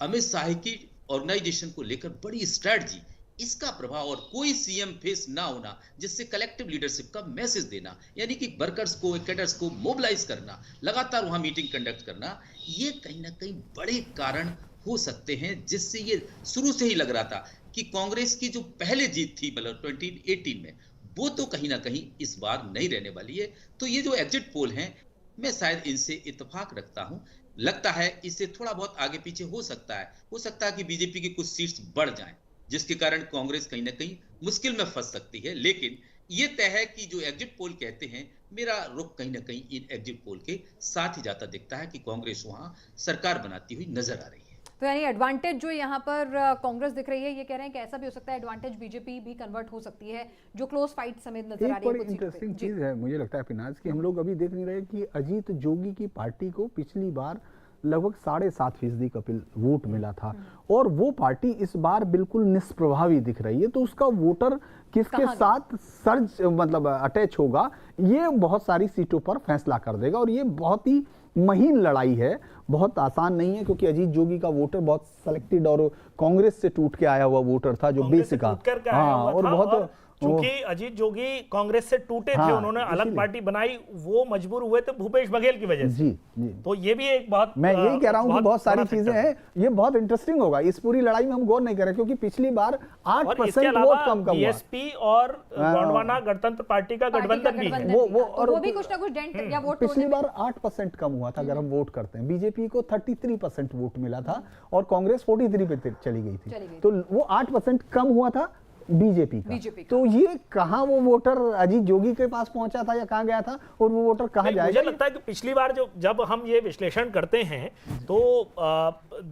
अमित शाह की ऑर्गेनाइजेशन को लेकर बड़ी स्ट्रैटेजी, इसका प्रभाव और कोई सीएम फेस ना होना, जिससे कलेक्टिव लीडरशिप का मैसेज देना, यानी कि वर्कर्स को, कैडर्स को मोबिलाइज करना, लगातार वहां मीटिंग कंडक्ट करना, ये कहीं ना कहीं बड़े कारण हो सकते हैं, जिससे ये शुरू से ही लग रहा था कि कांग्रेस की जो पहले जीत थी मतलब 2018 में, वो तो कहीं ना कहीं इस बार नहीं रहने वाली है। तो ये जो एग्जिट पोल हैं, मैं शायद इनसे इत्तेफाक रखता हूं। लगता है इससे थोड़ा बहुत आगे पीछे हो सकता है कि बीजेपी की कुछ सीट्स बढ़ जाएं, जिसके कारण कांग्रेस कहीं ना कहीं मुश्किल में फंस सकती है। लेकिन ये तय है कि जो एग्जिट पोल कहते हैं, मेरा रुख कहीं ना कहीं इन एग्जिट पोल के साथ ही जाता दिखता है कि कांग्रेस वहां सरकार बनाती हुई नजर आ रही है। तो यानी एडवांटेज जो यहाँ पर कांग्रेस दिख रही है, ये कह रहे हैं कि ऐसा भी हो सकता है एडवांटेज बीजेपी भी कन्वर्ट हो सकती है, जो क्लोज फाइट समेत नजर आ रही है। एक बड़ी इंटरेस्टिंग चीज है मुझे लगता है फिनाज कि हम लोग अभी देख नहीं रहे कि अजीत जोगी की पार्टी को पिछली बार लगभग 7.5% कपिल वोट मिला था और वो पार्टी इस बार बिल्कुल निष्प्रभावी दिख रही है। तो उसका वोटर किसके साथ सर्ज मतलब अटैच होगा, ये बहुत सारी सीटों पर फैसला कर देगा और ये बहुत ही महीन लड़ाई है। बहुत आसान नहीं है, क्योंकि अजीत जोगी का वोटर बहुत सेलेक्टेड और कांग्रेस से टूट के आया हुआ वोटर था, जो कांग्रेस से बेसिक टूट करके आया हुआ और था। बहुत चूंकि अजीत जोगी कांग्रेस से टूटे थे, हाँ, उन्होंने अलग इसीलिए। पार्टी बनाई, वो मजबूर हुए थे भूपेश बघेल की वजह से। जी जी, तो ये भी एक बहुत, मैं यही कह रहा हूं कि बहुत सारी बड़ा चीजें फैक्टर है। हैं। ये बहुत इंटरेस्टिंग होगा, इस पूरी लड़ाई में हम गौर नहीं करें, क्योंकि पिछली बार और इसके 8% अलावा वोट कम हुआ। बीएसपी और गोंडवाना गणतंत्र पार्टी का गठबंधन भी है। वो भी कुछ ना कुछ डेंट या वोट पिछली बार 8% कम हुआ था अगर हम वोट करते हैं। बीजेपी को 33% वोट मिला था और कांग्रेस 43 पे चली गई थी, तो वो 8% कम हुआ था बीजेपी का। तो ये कहां वो वोटर अजीत जोगी के पास पहुंचा था या कहां गया था, और वो वोटर कहां जाएगा? मुझे लगता है कि पिछली बार जब हम ये विश्लेषण करते हैं तो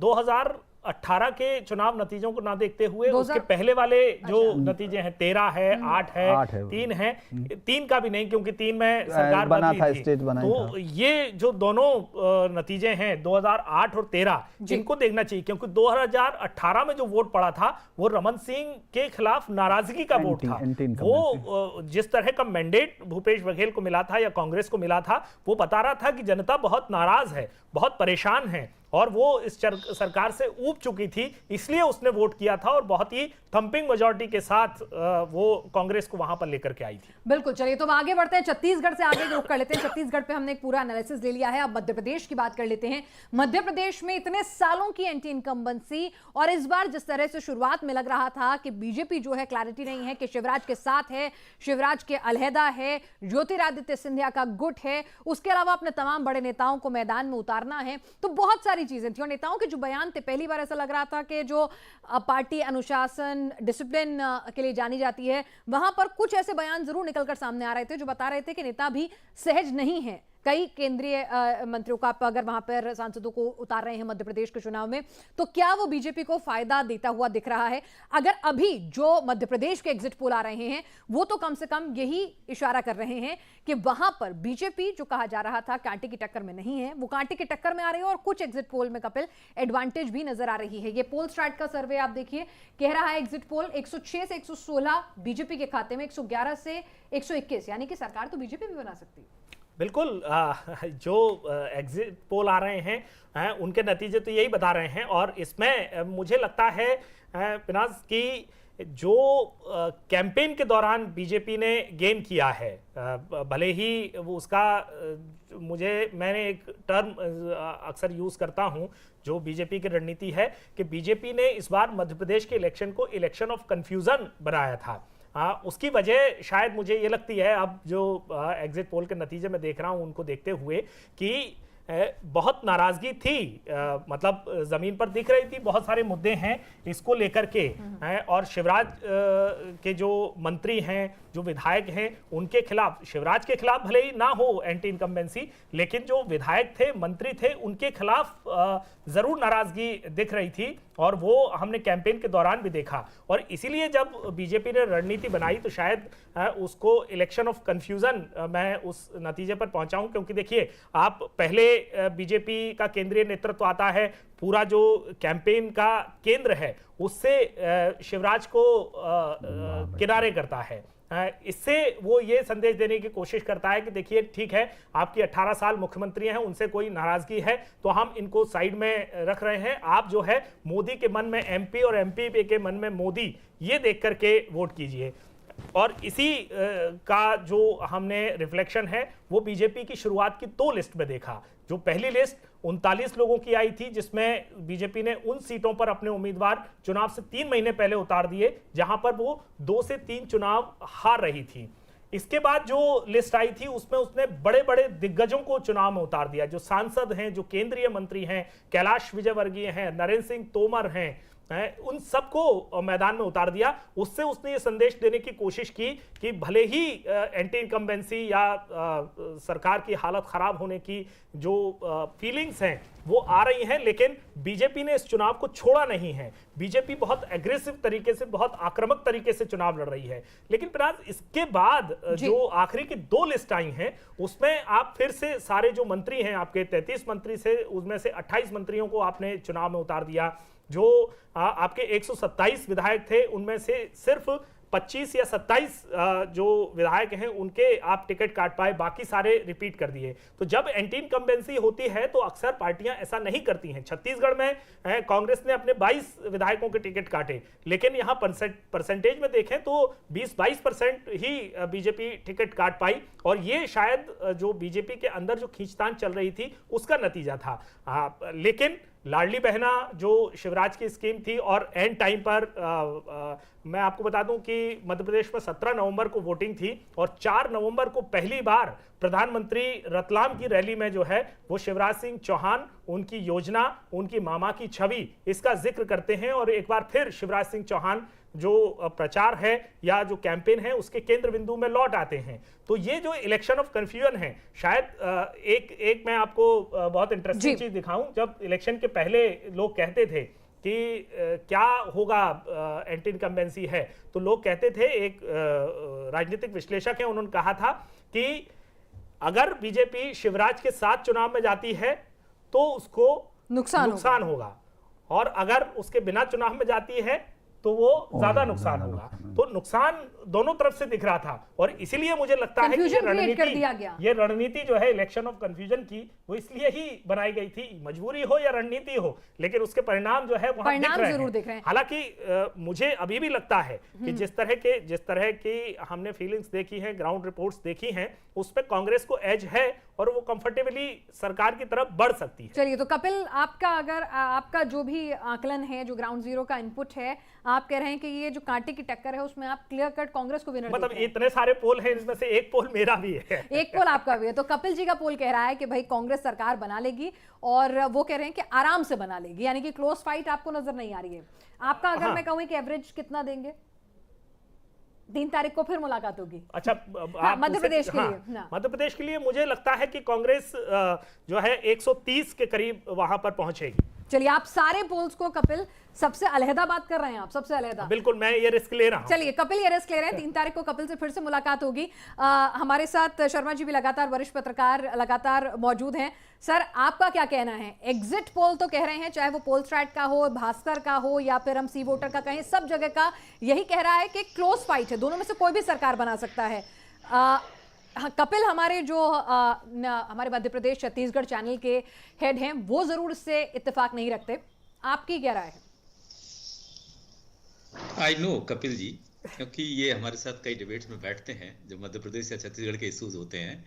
2018 के चुनाव नतीजों को ना देखते हुए उसके पहले वाले जो नतीजे हैं 13 है, 8 है, 3 है, 3 का भी नहीं, क्योंकि 3 में सरकार बना था, थी। स्टेट बना तो था। ये जो दोनों नतीजे हैं 2008 और 13, इनको देखना चाहिए, क्योंकि 2018 में जो वोट पड़ा था वो रमन सिंह के खिलाफ नाराजगी का वोट था। वो जिस तरह का मैंडेट भूपेश बघेल को मिला था या कांग्रेस को मिला था, वो बता रहा था कि जनता बहुत नाराज है, बहुत परेशान है, और वो इस सरकार से ऊब चुकी थी, इसलिए उसने वोट किया था और बहुत ही थंपिंग मेजॉरिटी के साथ वो कांग्रेस को वहां पर लेकर के आई थी। बिल्कुल, चलिए तो आगे बढ़ते हैं, छत्तीसगढ़ से आगे रुख कर लेते हैं। छत्तीसगढ़ पे हमने एक पूरा एनालिसिस ले लिया है, अब मध्य प्रदेश की बात कर लेते हैं। मध्य प्रदेश में इतने सालों की एंटी इनकम्बेंसी, और इस बार जिस तरह से शुरुआत में लग रहा था कि बीजेपी जो है क्लैरिटी नहीं है कि शिवराज के साथ है, शिवराज के अलहदा है, ज्योतिरादित्य सिंधिया का गुट है, उसके अलावा अपने तमाम बड़े नेताओं को मैदान में उतारना है, तो बहुत सारी चीजें थी। और नेताओं के जो बयान थे, पहली बार ऐसा लग रहा था कि जो पार्टी अनुशासन, डिसिप्लिन के लिए जानी जाती है, वहां पर कुछ ऐसे बयान जरूर निकलकर सामने आ रहे थे जो बता रहे थे कि नेता भी सहज नहीं है। कई केंद्रीय मंत्रियों का अगर वहां पर सांसदों को उतार रहे हैं मध्य प्रदेश के चुनाव में, तो क्या वो बीजेपी को फायदा देता हुआ दिख रहा है? अगर अभी जो मध्य प्रदेश के एग्जिट पोल आ रहे हैं वो तो कम से कम यही इशारा कर रहे हैं कि वहां पर बीजेपी जो कहा जा रहा था कांटे की टक्कर में नहीं है, वो कांटे की टक्कर में आ रही है। और कुछ एग्जिट पोल में कपिल एडवांटेज भी नजर आ रही है। ये पोल स्ट्रैट का सर्वे आप देखिए, कह रहा है एग्जिट पोल 106 से 116 बीजेपी के खाते में, 111 से 121, यानी कि सरकार तो बीजेपी भी बना सकती है। बिल्कुल, जो एग्जिट पोल आ रहे हैं उनके नतीजे तो यही बता रहे हैं, और इसमें मुझे लगता है पिनाज की जो कैंपेन के दौरान बीजेपी ने गेन किया है, भले ही वो उसका मैंने एक टर्म अक्सर यूज करता हूं जो बीजेपी की रणनीति है कि बीजेपी ने इस बार मध्य प्रदेश के इलेक्शन को इलेक्शन ऑफ कंफ्यूजन बनाया था। उसकी वजह शायद मुझे ये लगती है, अब जो एग्जिट पोल के नतीजे में देख रहा हूं उनको देखते हुए, कि बहुत नाराजगी थी, मतलब जमीन पर दिख रही थी, बहुत सारे मुद्दे हैं इसको लेकर के, और शिवराज के जो मंत्री हैं, जो विधायक हैं, उनके खिलाफ, शिवराज के खिलाफ भले ही ना हो एंटी इनकम्बेंसी, लेकिन जो विधायक थे, मंत्री थे, उनके खिलाफ जरूर नाराजगी दिख रही थी, और वो हमने कैंपेन के दौरान भी देखा। और इसीलिए जब बीजेपी ने रणनीति बनाई तो शायद उसको इलेक्शन ऑफ कंफ्यूजन मैं उस नतीजे पर पहुंचा हूं, क्योंकि देखिए, आप पहले बीजेपी का केंद्रीय नेतृत्व आता है, पूरा जो कैंपेन का केंद्र है उससे शिवराज को किनारे करता है। इससे वो ये संदेश देने की कोशिश करता है कि देखिए, ठीक है, आपकी 18 साल मुख्यमंत्री हैं, उनसे कोई नाराजगी है तो हम इनको साइड में रख रहे हैं, आप जो है मोदी के मन में एमपी और एमपी के मन में मोदी, ये देख करके वोट कीजिए। और इसी का जो हमने रिफ्लेक्शन है वो बीजेपी की शुरुआत की 2 लिस्ट में देखा। जो पहली लिस्ट 39 लोगों की आई थी, जिसमें बीजेपी ने उन सीटों पर अपने उम्मीदवार चुनाव से 3 महीने पहले उतार दिए जहां पर वो 2 से 3 चुनाव हार रही थी। इसके बाद जो लिस्ट आई थी उसमें उसने बड़े बड़े दिग्गजों को चुनाव में उतार दिया, जो सांसद हैं, जो केंद्रीय मंत्री हैं, कैलाश विजयवर्गीय हैं, नरेंद्र सिंह तोमर हैं, उन सबको मैदान में उतार दिया। उससे उसने ये संदेश देने की कोशिश की कि भले ही एंटी इनकम्बेंसी या सरकार की हालत खराब होने की जो फीलिंग्स हैं वो आ रही हैं, लेकिन बीजेपी ने इस चुनाव को छोड़ा नहीं है। बीजेपी बहुत एग्रेसिव तरीके से, बहुत आक्रामक तरीके से चुनाव लड़ रही है। लेकिन फिर इसके बाद जो आखिरी की 2 लिस्ट आई हैं उसमें आप फिर से सारे जो मंत्री हैं, आपके 33 मंत्री से उसमें से 28 मंत्रियों को आपने चुनाव में उतार दिया। जो आपके 127 विधायक थे उनमें से सिर्फ 25 या 27 जो विधायक हैं उनके आप टिकट काट पाए, बाकी सारे रिपीट कर दिए। तो जब एंटी इनकम्बेंसी होती है तो अक्सर पार्टियां ऐसा नहीं करती हैं। छत्तीसगढ़ में कांग्रेस ने अपने 22 विधायकों के टिकट काटे, लेकिन यहां परसेंटेज में देखें तो 20-22% ही बीजेपी टिकट काट पाई, और ये शायद जो बीजेपी के अंदर जो खींचतान चल रही थी उसका नतीजा था। लेकिन लाडली बहना जो शिवराज की स्कीम थी, और एंड टाइम पर मैं आपको बता दूं कि मध्य प्रदेश में 17 नवंबर को वोटिंग थी और 4 नवंबर को पहली बार प्रधानमंत्री रतलाम की रैली में जो है वो शिवराज सिंह चौहान, उनकी योजना, उनकी मामा की छवि, इसका जिक्र करते हैं, और एक बार फिर शिवराज सिंह चौहान जो प्रचार है या जो कैंपेन है उसके केंद्र बिंदु में लौट आते हैं। तो ये जो इलेक्शन ऑफ कंफ्यूजन है, शायद एक मैं आपको बहुत इंटरेस्टिंग चीज दिखाऊं। जब इलेक्शन के पहले लोग कहते थे कि क्या होगा, एंटी इनकम्बेंसी है, तो लोग कहते थे, एक राजनीतिक विश्लेषक है उन्होंने कहा था कि अगर बीजेपी शिवराज के साथ चुनाव में जाती है तो उसको नुकसान होगा, और अगर उसके बिना चुनाव में जाती है तो वो ज्यादा नुकसान होगा। तो नुकसान दोनों तरफ से दिख रहा था, और इसीलिए मुझे लगता है कि ये रणनीति जो है इलेक्शन ऑफ कंफ्यूजन की, वो इसलिए ही बनाई गई थी, मजबूरी हो या रणनीति हो, लेकिन उसके परिणाम जो है वहां दिख रहे हैं। हालांकि मुझे अभी भी लगता है कि जिस तरह की हमने फीलिंग्स देखी हैं, ग्राउंड रिपोर्ट्स देखी हैं, उस पर कांग्रेस को एज है और वो कंफर्टेबली सरकार की तरफ बढ़ सकती है। चलिए, तो कपिल, आपका जो भी आकलन है, जो ग्राउंड जीरो का इनपुट है, आप कह रहे हैं कि ये जो कांटे की टक्कर है उसमें आप क्लियर कट कांग्रेस को विनर, मतलब इतने सारे पोल हैं, इसमें से एक पोल मेरा भी है। एक पोल आपका भी है। तो कपिल जी का पोल कह रहा है कि भाई कांग्रेस सरकार बना लेगी, और वो कह रहे हैं कि आराम से बना लेगी, यानी कि क्लोज फाइट आपको नजर नहीं आ रही है। आपका अगर मैं कहूं कि एवरेज कितना देंगे? 3 तारीख को फिर मुलाकात होगी। अच्छा, मध्य प्रदेश के लिए, मध्य प्रदेश के लिए मुझे लगता है कि कांग्रेस जो है 130 के करीब वहां पर पहुंचेगी। चलिए, आप सारे पोल्स को, कपिल, सबसे अलहदा बात कर रहे हैं, आप सबसे अलहदा। बिल्कुल, मैं ये रिस्क ले रहा हूं। चलिए, कपिल ये रिस्क ले रहे हैं। 3 तारीख को कपिल से फिर से मुलाकात होगी। हमारे साथ शर्मा जी भी लगातार, वरिष्ठ पत्रकार लगातार मौजूद हैं। सर, आपका क्या कहना है? एग्जिट पोल तो कह रहे हैं, चाहे वो पोल स्ट्रैट का हो, भास्कर का हो, या फिर हम सी वोटर का कहें, सब जगह का यही कह रहा है कि क्लोज फाइट है, दोनों में से कोई भी सरकार बना सकता है। कपिल, हमारे जो हमारे मध्य प्रदेश छत्तीसगढ़ चैनल के हेड हैं, वो जरूर इससे इत्तेफाक नहीं रखते। आपकी क्या राय है? आई नो कपिल जी, क्योंकि ये हमारे साथ कई डिबेट्स में बैठते हैं जो मध्य प्रदेश या छत्तीसगढ़ के इश्यूज होते हैं।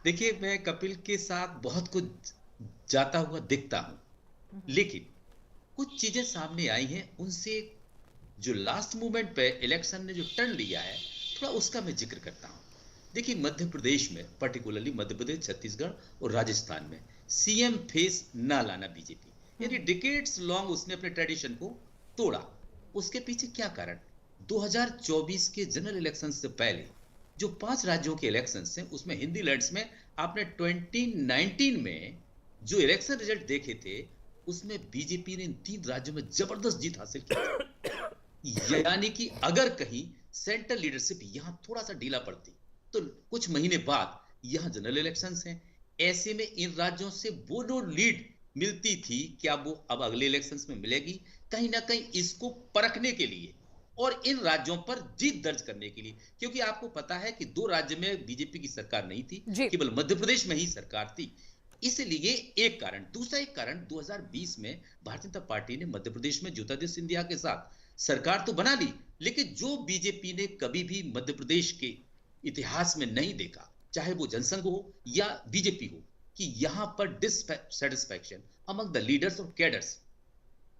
देखिए, मैं कपिल के साथ बहुत कुछ जाता हुआ दिखता हूं, लेकिन कुछ चीजें सामने आई हैं, उनसे जो लास्ट मोमेंट पे इलेक्शन ने जो टर्न लिया है, थोड़ा उसका मैं जिक्र करता हूं। देखिए, मध्य प्रदेश में, पर्टिकुलरली मध्य प्रदेश, छत्तीसगढ़ और राजस्थान में सीएम फेस ना लाना बीजेपी, यानी डिकेड्स लॉन्ग उसने अपने ट्रेडिशन को तोड़ा। उसके पीछे क्या कारण? 2024 के जनरल इलेक्शन से पहले जो 5 राज्यों के इलेक्शंस हैं, उसमें हिंदी लैंड्स में आपने 2019 में जो इलेक्शन रिजल्ट देखे थे, उसमें बीजेपी ने इन 3 राज्यों में जबरदस्त जीत हासिल की। यानी कि अगर कहीं सेंट्रल लीडरशिप यहां थोड़ा सा ढीला पड़ती तो कुछ महीने बाद यहां जनरल इलेक्शंस हैं, ऐसे में इन राज्यों से वो जो लीड मिलती थी, क्या वो अब अगले इलेक्शंस में मिलेगी? कहीं ना कहीं इसको परखने के लिए और इन राज्यों पर जीत दर्ज करने के लिए, क्योंकि आपको पता है कि 2 राज्य में बीजेपी की सरकार नहीं थी, केवल मध्य प्रदेश में ही सरकार थी। इसलिए एक कारण। दूसरा एक कारण, 2020 में भारतीय जनता पार्टी ने मध्य प्रदेश में ज्योतिरादित्य सिंधिया के साथ सरकार तो बना ली, लेकिन जो बीजेपी ने कभी भी मध्य प्रदेश के इतिहास में नहीं देखा, चाहे वो जनसंघ हो या बीजेपी हो, कि यहां पर डिससैटिस्फैक्शन अमंग द लीडर्स और कैडर्स,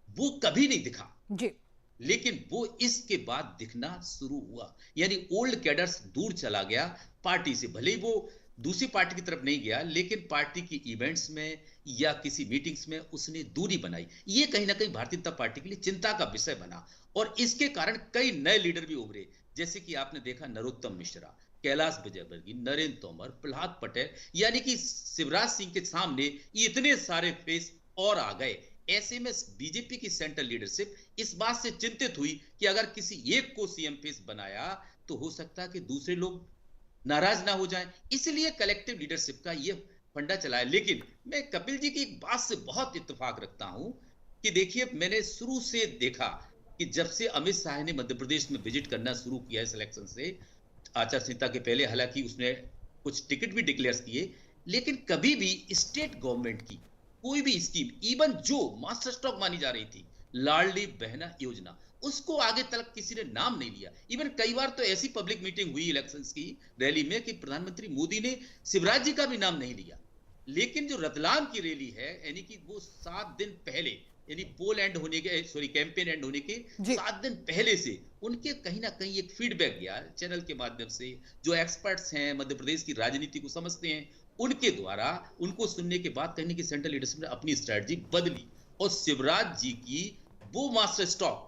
वो कभी नहीं दिखा जी। लेकिन वो इसके बाद दिखना शुरू हुआ, यानी ओल्ड कैडर्स दूर चला गया पार्टी से। भले ही वो दूसरी पार्टी की तरफ नहीं गया, लेकिन पार्टी की इवेंट्स में या किसी मीटिंग्स में उसने दूरी बनाई। ये कहीं ना कहीं भारतीय जनता पार्टी के लिए चिंता का विषय बना, और इसके कारण कई नए लीडर भी उभरे, जैसे कि आपने देखा नरोत्तम मिश्रा, कैलाश विजयवर्गीय, नरेंद्र तोमर, प्रहलाद पटेल, यानी कि शिवराज सिंह के सामने इतने सारे फेस और आ गए। ऐसे में बीजेपी की सेंट्रल लीडरशिप इस बात से चिंतित हुई कि अगर किसी एक को सीएम फेस बनाया तो हो सकता है कि दूसरे लोग नाराज ना हो जाएं, इसलिए कलेक्टिव लीडरशिप का ये फंडा चलाया। लेकिन मैं कपिल जी की एक बात से बहुत इत्तेफाक रखता हूं कि देखिए, मैंने शुरू से देखा कि जब से अमित शाह ने मध्य प्रदेश में विजिट करना शुरू किया है इलेक्शन से, आचार संहिता के पहले, हालांकि उसने कुछ टिकट भी डिक्लेयर किए, लेकिन कभी भी स्टेट गवर्नमेंट की कोई भी स्कीम, इवन जो मास्टर स्ट्रोक मानी जा रही थी लाडली बहना योजना, उसको आगे तक किसी ने नाम नहीं लिया। इवन कई बार तो ऐसी पब्लिक मीटिंग हुई इलेक्शंस की रैली में कि प्रधानमंत्री मोदी ने शिवराज जी का भी नाम नहीं लिया। लेकिन जो रतलाम की रैली है, यानी कि वो 7 दिन पहले, यानी पोल एंड होने के, सॉरी कैंपेन एंड होने के 7 दिन पहले से उनके कहीं ना कहीं एक फीडबैक गया चैनल के माध्यम से, जो एक्सपर्ट्स हैं मध्य प्रदेश की राजनीति को समझते हैं, उनके द्वारा उनको सुनने के बाद कहीं की सेंट्रल लीडरशिप ने अपनी स्ट्रेटजी बदली और शिवराज जी की वो मास्टर स्ट्रोक,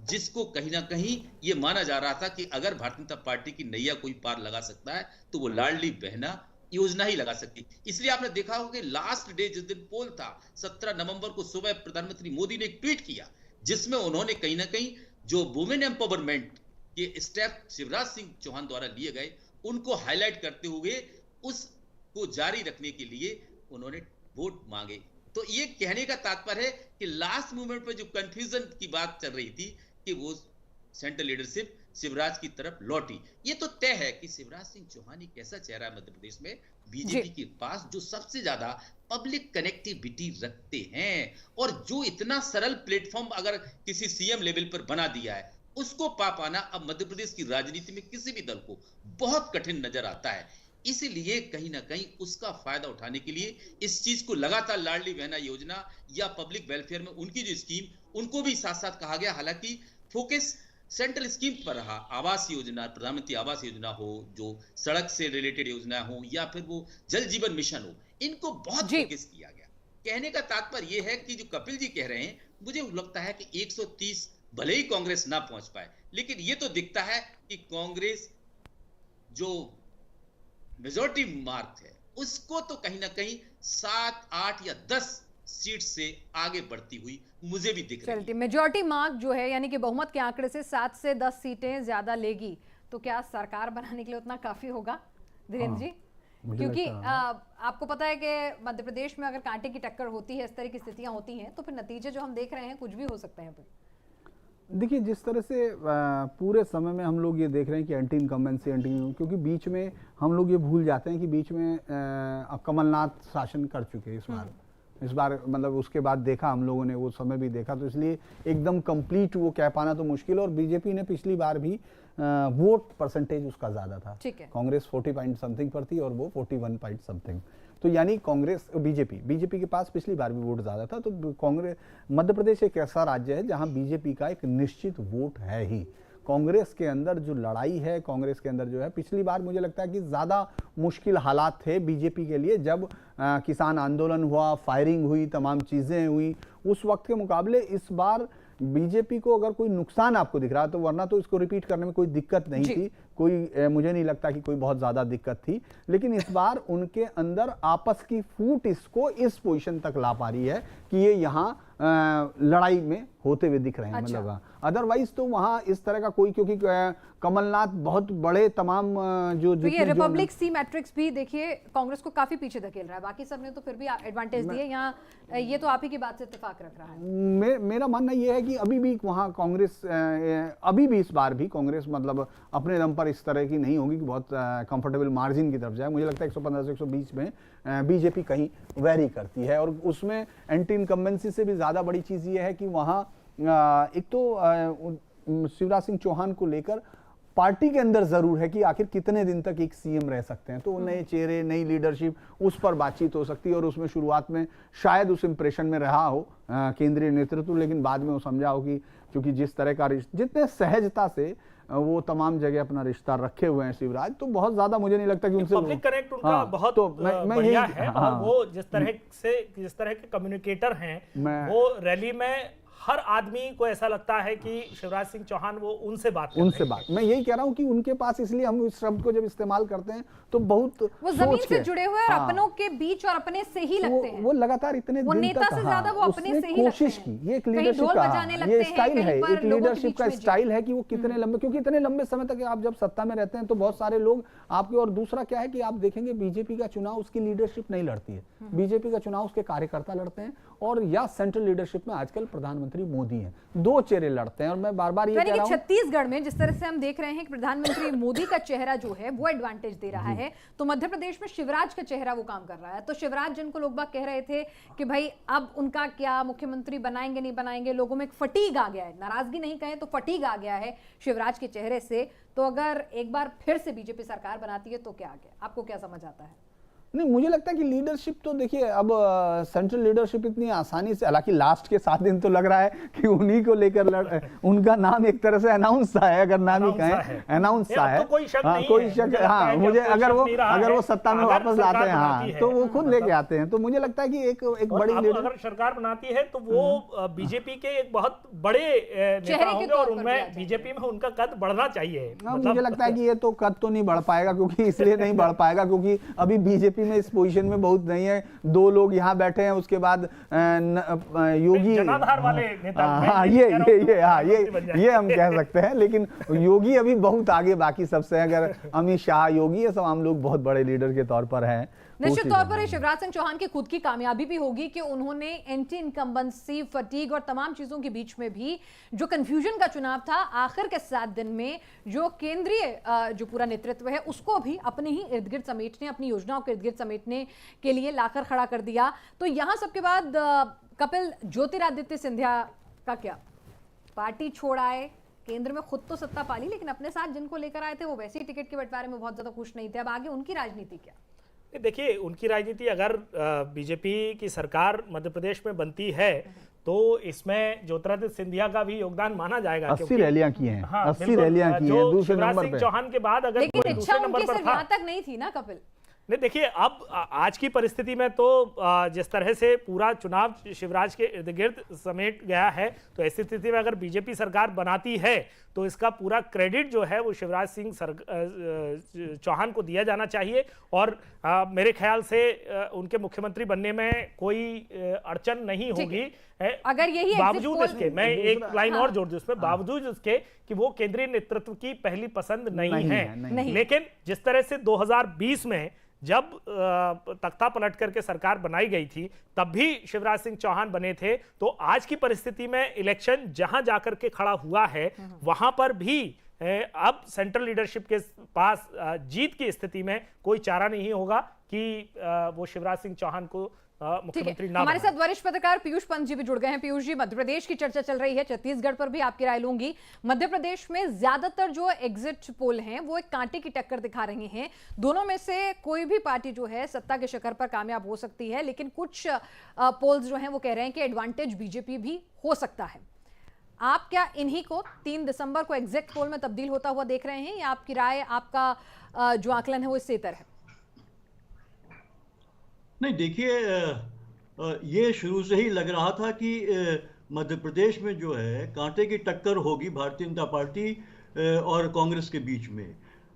जिसको कहीं ना कहीं ये माना जा रहा था कि अगर भारतीय जनता पार्टी की नैया कोई पार लगा सकता है तो वो लाडली बहना योजना ही लगा सकती। इसलिए आपने देखा होगा कि लास्ट डे जिस दिन पोल था 17 नवंबर को सुबह प्रधानमंत्री मोदी ने एक ट्वीट किया, जिसमें उन्होंने कहीं ना कहीं जो वुमेन एम्पावरमेंट के स्टेप शिवराज सिंह चौहान द्वारा लिए गए उनको हाईलाइट करते हुए उसको जारी रखने के लिए उन्होंने वोट मांगे। तो ये कहने का तात्पर्य है कि लास्ट मूवमेंट पे जो कंफ्यूजन की बात चल रही थी कि वो सेंट्रल लीडरशिप शिवराज की तरफ लौटी। ये तो तय है कि शिवराज सिंह चौहान एक ऐसा चेहरा है मध्य प्रदेश में बीजेपी के पास जो सबसे ज्यादा पब्लिक कनेक्टिविटी रखते हैं और जो इतना सरल प्लेटफॉर्म अगर किसी सीएम लेवल पर बना दिया है, उसको पा पाना अब मध्य प्रदेश की राजनीति में किसी भी दल को बहुत कठिन नजर आता है। इसीलिए कहीं ना कहीं उसका फायदा उठाने के लिए इस चीज को लगातार लाडली बहना योजना या पब्लिक वेलफेयर में उनकी जो स्कीम, उनको भी साथ साथ कहा गया। हालांकि फोकस सेंट्रल स्कीम पर रहा, आवास योजना, प्रधानमंत्री आवास योजना हो, जो सड़क से रिलेटेड योजना हो या फिर वो जल जीवन मिशन हो, इनको बहुत फोकस किया गया। कहने का तात्पर्य यह है कि जो कपिल जी कह रहे हैं, मुझे लगता है कि 130 भले ही कांग्रेस ना पहुंच पाए, लेकिन ये तो दिखता है कि कांग्रेस जो मेजॉरिटी मार्क है उसको तो कहीं ना कहीं 7, 8 या 10 सीट से आगे बढ़ती हुई मुझे भी दिख रही है। मेजॉरिटी मार्क जो है, यानी कि बहुमत के आंकड़े से 7 से 10 सीटें ज्यादा लेगी, तो क्या सरकार बनाने के लिए उतना काफी होगा धीरेन्द्र जी? क्योंकि आपको पता है कि मध्य प्रदेश में अगर कांटे की टक्कर होती है, इस तरह की स्थितियां होती हैं, तो फिर नतीजे जो हम देख रहे हैं कुछ भी हो सकते हैं। देखिए, जिस तरह से पूरे समय में हम लोग ये देख रहे हैं कि एंटी इनकम्बेंसी, क्योंकि बीच में हम लोग ये भूल जाते हैं कि बीच में कमलनाथ शासन कर चुके हैं इस बार मतलब उसके बाद देखा हम लोगों ने, वो समय भी देखा, तो इसलिए एकदम कंप्लीट वो कह पाना तो मुश्किल है। और बीजेपी ने पिछली बार भी वोट परसेंटेज उसका ज़्यादा था, कांग्रेस 40 पॉइंट समथिंग पर थी और वो 41 पॉइंट समथिंग, तो यानी कांग्रेस बीजेपी के पास पिछली बार भी वोट ज़्यादा था। तो कांग्रेस, मध्य प्रदेश एक ऐसा राज्य है जहां बीजेपी का एक निश्चित वोट है ही। कांग्रेस के अंदर जो लड़ाई है, कांग्रेस के अंदर जो है, पिछली बार मुझे लगता है कि ज़्यादा मुश्किल हालात थे बीजेपी के लिए, जब किसान आंदोलन हुआ, फायरिंग हुई, तमाम चीज़ें हुई, उस वक्त के मुकाबले इस बार बीजेपी को अगर कोई नुकसान आपको दिख रहा है तो वरना तो इसको रिपीट करने में कोई दिक्कत नहीं थी, कोई मुझे नहीं लगता कि कोई बहुत ज़्यादा दिक्कत थी। लेकिन इस बार उनके अंदर आपस की फूट इसको इस पोजीशन तक ला पा रही है कि ये यहाँ लड़ाई में होते हुए दिख रहे हैं। अच्छा। मतलब अदरवाइज तो वहाँ इस तरह का कोई, क्योंकि कमलनाथ बहुत बड़े तमाम जो तो ये रिपब्लिक सी मैट्रिक्स भी देखिए कांग्रेस को काफी पीछे धकेल रहा है, बाकी सब ने तो फिर भी एडवांटेज दिए, यहाँ ये तो आप ही की बात से इत्तेफाक रख रहा है। मेरा मानना ये है कि अभी भी वहाँ कांग्रेस, अभी भी इस बार भी कांग्रेस मतलब अपने दम पर इस तरह की नहीं होगी कि बहुत कंफर्टेबल मार्जिन की तरफ जाए। मुझे लगता है 115 से 120 में बीजेपी कहीं वेरी करती है, और उसमें एंटी इनकम्बेंसी से भी ज़्यादा बड़ी चीज़ ये है कि वहाँ एक तो शिवराज सिंह चौहान को लेकर पार्टी के अंदर जरूर है कि आखिर कितने दिन तक एक सीएम रह सकते हैं, तो नए चेहरे, नई लीडरशिप, उस पर बातचीत हो सकती है। और उसमें शुरुआत में शायद उस इंप्रेशन में रहा हो केंद्रीय नेतृत्व, लेकिन बाद में वो समझा हो कि क्योंकि जिस तरह का जितने सहजता से वो तमाम जगह अपना रिश्ता रखे हुए हैं शिवराज, तो बहुत ज्यादा मुझे नहीं लगता कि उनसे पब्लिक कनेक्ट उनका बहुत तो बढ़िया है। और वो जिस तरह के कम्युनिकेटर हैं, वो रैली में हर आदमी को ऐसा लगता है कि शिवराज सिंह चौहान वो उनसे बात मैं यही कह रहा हूं कि उनके पास, इसलिए हम इस शब्द को जब इस्तेमाल करते हैं तो बहुत वो जमीन से जुड़े हुए और अपनों के बीच और अपने से ही लगते हैं। वो लगातार इतने वो नेता से ज्यादा वो अपने से ही कोशिश की, ये एक लीडरशिप का ये स्टाइल है, एक लीडरशिप का स्टाइल है कि वो कितने लंबे, क्योंकि इतने लंबे समय तक आप जब सत्ता में रहते हैं तो बहुत सारे लोग आपके, और दूसरा क्या है कि आप देखेंगे बीजेपी का चुनाव उसकी लीडरशिप नहीं लड़ती है, बीजेपी का चुनाव उसके कार्यकर्ता लड़ते हैं, और या सेंट्रल लीडरशिप में आजकल प्रधानमंत्री मोदी हैं। दो चेहरे लड़ते हैं और मैं बार बार ये कह रहा हूं, छत्तीसगढ़ में जिस तरह से हम देख रहे हैं कि प्रधानमंत्री मोदी का चेहरा जो है वो एडवांटेज दे रहा है, तो मध्य प्रदेश में शिवराज का चेहरा वो काम कर रहा है। तो शिवराज जिनको लोग बाग कह रहे थे कि भाई अब उनका क्या, मुख्यमंत्री बनाएंगे नहीं बनाएंगे, लोगों में एक फटीग आ गया है, नाराजगी नहीं कहें तो फटीग आ गया है शिवराज के चेहरे से। तो अगर एक बार फिर से बीजेपी सरकार बनाती है तो क्या आ गया, आपको क्या समझ आता है? नहीं, मुझे लगता है कि लीडरशिप तो देखिए अब सेंट्रल लीडरशिप इतनी आसानी से, हालांकि लास्ट के 7 दिन तो लग रहा है कि उन्हीं को लेकर उनका नाम एक तरह से अनाउंस सा है, अगर नाम ही कहें अनाउंस सा है, कोई शक नहीं, कोई शक, हाँ मुझे अगर वो सत्ता में वापस लाते हैं, हाँ तो वो खुद लेके आते हैं। तो मुझे लगता है कि एक बड़ी अगर सरकार बनाती है तो वो बीजेपी के एक बहुत बड़े नेता होंगे और उनमें बीजेपी में उनका कद बढ़ना चाहिए। मुझे लगता है कि ये तो कद तो नहीं बढ़ पाएगा, क्योंकि इसलिए नहीं बढ़ पाएगा क्योंकि अभी बीजेपी में इस पोजीशन में बहुत नहीं है। 2 लोग यहाँ बैठे हैं, उसके बाद योगी, जनाधार वाले नेता, हाँ ये हम कह सकते हैं, लेकिन योगी अभी बहुत आगे बाकी सबसे। अगर अमित शाह, योगी, ये सब हम लोग बहुत बड़े लीडर के तौर पर हैं। निश्चित तौर पर शिवराज सिंह चौहान की खुद की कामयाबी भी होगी कि उन्होंने एंटी इनकम्बेंसी, फटीग और तमाम चीजों के बीच में भी जो कंफ्यूजन का चुनाव था, आखिर के 7 दिन में जो केंद्रीय जो पूरा नेतृत्व है उसको भी अपने ही इर्द गिर्द समेटने, अपनी योजनाओं के इर्द गिर्द समेटने के लिए लाकर खड़ा कर दिया। तो यहां सबके बाद कपिल, ज्योतिरादित्य सिंधिया का क्या, पार्टी छोड़ आए, केंद्र में खुद तो सत्ता पाली लेकिन अपने साथ जिनको लेकर आए थे वो वैसे ही टिकट के बंटवारे में बहुत ज्यादा खुश नहीं थे। अब आगे उनकी राजनीति क्या? देखिए, उनकी राजनीति, अगर बीजेपी की सरकार मध्य प्रदेश में बनती है तो इसमें ज्योतिरादित्य सिंधिया का भी योगदान माना जाएगा। 80 रैलियां की हैं, हाँ, 80 रैलियां की हैं दूसरे नंबर पे। चौहान के बाद अगर लेकिन इच्छा उनकी सिर्फ यहां तक नहीं थी ना कपिल। नहीं, देखिए अब आज की परिस्थिति में तो जिस तरह से पूरा चुनाव शिवराज के इर्द गिर्द समेट गया है, तो ऐसी स्थिति में अगर बीजेपी सरकार बनाती है तो इसका पूरा क्रेडिट जो है वो शिवराज सिंह चौहान को दिया जाना चाहिए। और मेरे ख्याल से उनके मुख्यमंत्री बनने में कोई अड़चन नहीं होगी, अगर यही बावजूद इसके, मैं एक लाइन और जोड़ दूं उसमें, बावजूद इसके कि वो केंद्रीय नेतृत्व की पहली पसंद नहीं है। लेकिन जिस तरह से 2020 में जब तख्ता पलट करके सरकार बनाई गई थी तब भी शिवराज सिंह चौहान बने थे, तो आज की परिस्थिति में इलेक्शन जहां जाकर के खड़ा हुआ है वहां पर भी अब सेंट्रल लीडरशिप के पास जीत की स्थिति में कोई चारा नहीं होगा कि वो शिवराज सिंह चौहान को मुख्यमंत्री ना। हमारे साथ वरिष्ठ पत्रकार पीयूष पंत जी भी जुड़ गए हैं। पीयूष जी, मध्य प्रदेश की चर्चा चल रही है, छत्तीसगढ़ पर भी आपकी राय लूंगी। मध्य प्रदेश में ज्यादातर जो एग्जिट पोल हैं वो एक कांटे की टक्कर दिखा रही हैं। दोनों में से कोई भी पार्टी जो है सत्ता के शिखर पर कामयाब हो सकती है, लेकिन कुछ पोल्स जो हैं वो कह रहे हैं कि एडवांटेज बीजेपी भी हो सकता है। आप क्या इन्हीं को 3 दिसंबर को एग्जिट पोल में तब्दील होता हुआ देख रहे हैं, या आपकी राय, आपका जो आकलन है वो इससे इतर है? नहीं, देखिए, ये शुरू से ही लग रहा था कि मध्य प्रदेश में जो है कांटे की टक्कर होगी भारतीय जनता पार्टी और कांग्रेस के बीच में।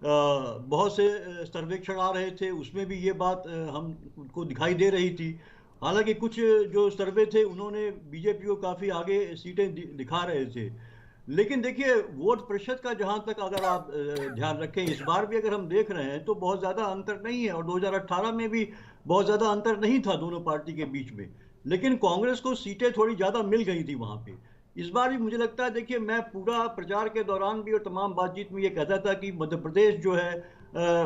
बहुत से सर्वेक्षण आ रहे थे, उसमें भी ये बात हमको दिखाई दे रही थी। हालांकि कुछ जो सर्वे थे उन्होंने बीजेपी को काफ़ी आगे सीटें दिखा रहे थे, लेकिन देखिए वोट प्रतिशत का जहां तक अगर आप ध्यान रखें, इस बार भी अगर हम देख रहे हैं तो बहुत ज़्यादा अंतर नहीं है, और 2018 में भी बहुत ज़्यादा अंतर नहीं था दोनों पार्टी के बीच में, लेकिन कांग्रेस को सीटें थोड़ी ज़्यादा मिल गई थी वहाँ पे। इस बार भी मुझे लगता है, देखिए, मैं पूरा प्रचार के दौरान भी और तमाम बातचीत में ये कहता था कि मध्य प्रदेश जो है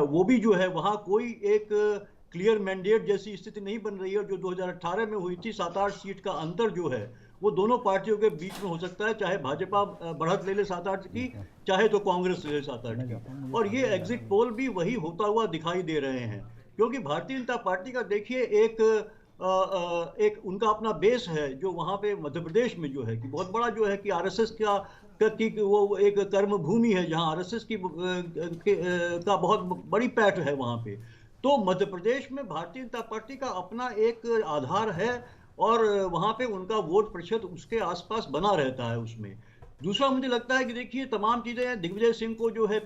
वो भी जो है वहाँ कोई एक क्लियर मैंडेट जैसी स्थिति नहीं बन रही है। जो 2018 में हुई थी 7-8 सीट का अंतर जो है वो दोनों पार्टियों के बीच में हो सकता है, चाहे भाजपा बढ़त ले ले 7-8 की, चाहे तो कांग्रेस ले ले 7-8 की। और ये एग्जिट पोल भी वही होता हुआ दिखाई दे रहे हैं, क्योंकि भारतीय जनता पार्टी का देखिए एक उनका अपना बेस है जो वहाँ पे मध्य प्रदेश में जो है कि बहुत बड़ा जो है कि आरएसएस की वो एक कर्म भूमि है जहाँ आरएसएस का बहुत बड़ी पैठ है वहाँ पे। तो मध्य प्रदेश में भारतीय जनता पार्टी का अपना एक आधार है और वहाँ पे उनका वोट प्रतिशत उसके आसपास बना रहता है उसमें। दूसरा मुझे लगता है कि देखिए तमाम चीज़ें दिग्विजय सिंह को जो है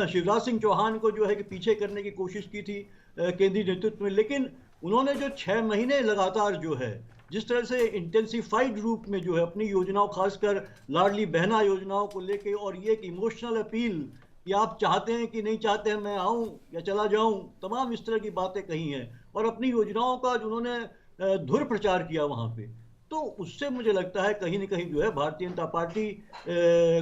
शिवराज सिंह चौहान को जो है कि पीछे करने की कोशिश की थी केंद्रीय नेतृत्व में, लेकिन उन्होंने जो 6 महीने लगातार जो है जिस तरह से इंटेंसिफाइड रूप में जो है अपनी योजनाओं, खासकर लाडली बहना योजनाओं को लेके, और ये एक इमोशनल अपील कि आप चाहते हैं कि नहीं चाहते हैं मैं आऊं या चला जाऊं, तमाम इस तरह की बातें कही हैं, और अपनी योजनाओं का उन्होंने धुर प्रचार किया वहां पे, तो उससे मुझे लगता है कहीं न कहीं जो है भारतीय जनता पार्टी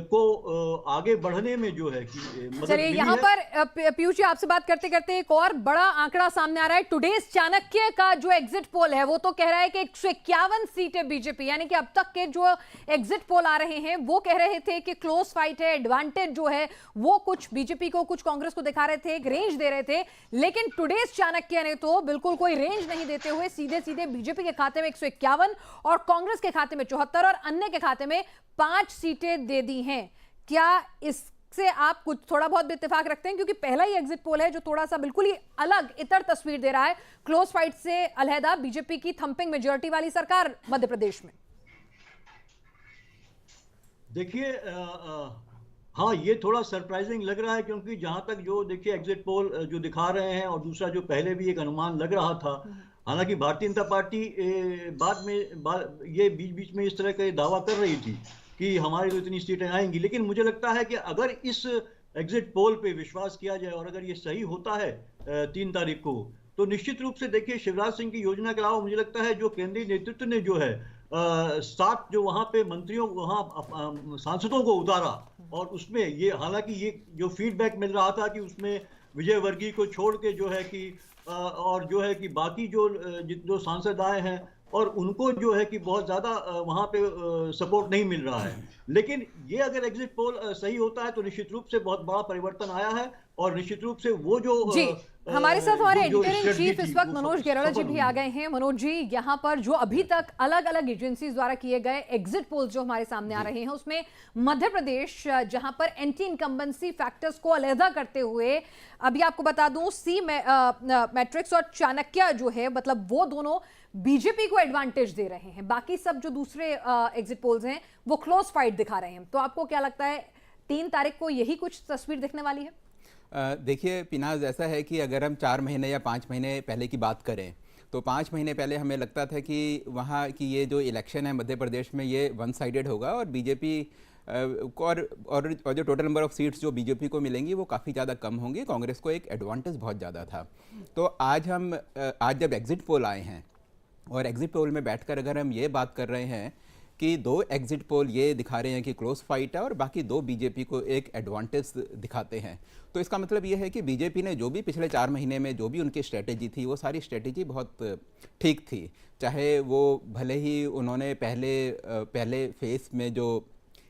को आगे बढ़ने में जो है कि मदद चलिए मिली यहाँ है। पर पीयूष जी आपसे बात करते करते एक और बड़ा आंकड़ा सामने आ रहा है। टुडेज चाणक्य का जो एग्जिट पोल है वो तो कह रहा है कि 151 सीटें बीजेपी, यानी कि अब तक के जो एग्जिट पोल आ रहे हैं वो कह रहे थे कि क्लोज फाइट है, एडवांटेज जो है वो कुछ बीजेपी को कुछ कांग्रेस को दिखा रहे थे, एक रेंज दे रहे थे। लेकिन टुडेज चाणक्य ने तो बिल्कुल कोई रेंज नहीं देते हुए सीधे सीधे बीजेपी के खाते में 151 और कांग्रेस के खाते में 74 और अन्य के खाते में 5 सीटें दे दी हैं। क्या इससे आप कुछ थोड़ा बहुत भी इत्तेफाक रखते हैं, क्योंकि पहला ही एग्जिट पोल है जो थोड़ा सा बिल्कुल ही अलग इतर तस्वीर दे रहा है, क्लोज फाइट से अलहदा बीजेपी की थंपिंग मेजॉरिटी वाली सरकार मध्य प्रदेश में। देखिए हाँ, ये थोड़ा सरप्राइजिंग लग रहा है, क्योंकि जहां तक जो देखिए एग्जिट पोल जो दिखा रहे हैं और दूसरा जो पहले भी एक अनुमान लग रहा था, हालांकि भारतीय जनता पार्टी ये बीच बीच में इस तरह का दावा कर रही थी कि हमारी तो इतनी सीटें आएंगी, लेकिन मुझे लगता है कि अगर इस एग्जिट पोल पे विश्वास किया जाए और अगर ये सही होता है 3 तारीख को, तो निश्चित रूप से देखिए शिवराज सिंह की योजना के अलावा मुझे लगता है जो केंद्रीय नेतृत्व ने जो है 7 जो वहां पे मंत्रियों वहां सांसदों को उतारा, और उसमें ये हालांकि ये जो फीडबैक मिल रहा था कि उसमें विजय वर्गीय को छोड़ के जो है कि और जो है कि बाकी जो सांसद आए हैं और उनको जो है कि बहुत ज्यादा वहां पे सपोर्ट नहीं मिल रहा है। लेकिन ये अगर एग्जिट पोल सही होता है तो निश्चित रूप से बहुत बड़ा परिवर्तन आया है, और निश्चित रूप से वो जो जी हमारे साथ हमारे जो एडिटर इन strategy चीफ इस थी, वक्त वो मनोज गेरोला जी सफल भी हुई आ गए हैं। मनोज जी, यहाँ पर जो अभी तक अलग अलग एजेंसीज द्वारा किए गए एग्जिट पोल्स जो हमारे सामने आ रहे हैं, उसमें मध्य प्रदेश जहां पर एंटी इनकम्बेंसी फैक्टर्स को अलहदा करते हुए, अभी आपको बता दूं सी मैट्रिक्स और चाणक्य जो है, मतलब वो दोनों बीजेपी को एडवांटेज दे रहे हैं, बाकी सब जो दूसरे एग्जिट पोल्स हैं वो क्लोज फाइट दिखा रहे हैं। तो आपको क्या लगता है 3 तारीख को यही कुछ तस्वीर दिखने वाली है? देखिए पिनाज, ऐसा है कि अगर हम 4 महीने या 5 महीने पहले की बात करें तो 5 महीने पहले हमें लगता था कि वहाँ की ये जो इलेक्शन है मध्य प्रदेश में ये वन साइडेड होगा और बीजेपी और जो टोटल नंबर ऑफ सीट्स जो बीजेपी को मिलेंगी वो काफ़ी ज़्यादा कम होंगी, कांग्रेस को एक एडवांटेज बहुत ज़्यादा था। तो आज जब एग्जिट पोल आए हैं और एग्जिट पोल में बैठकर अगर हम ये बात कर रहे हैं कि 2 एग्जिट पोल ये दिखा रहे हैं कि क्लोज फाइट है और बाकी 2 बीजेपी को एक एडवांटेज दिखाते हैं, तो इसका मतलब ये है कि बीजेपी ने जो भी पिछले 4 महीने में जो भी उनकी स्ट्रेटेजी थी वो सारी स्ट्रेटेजी बहुत ठीक थी। चाहे वो भले ही उन्होंने पहले फेस में जो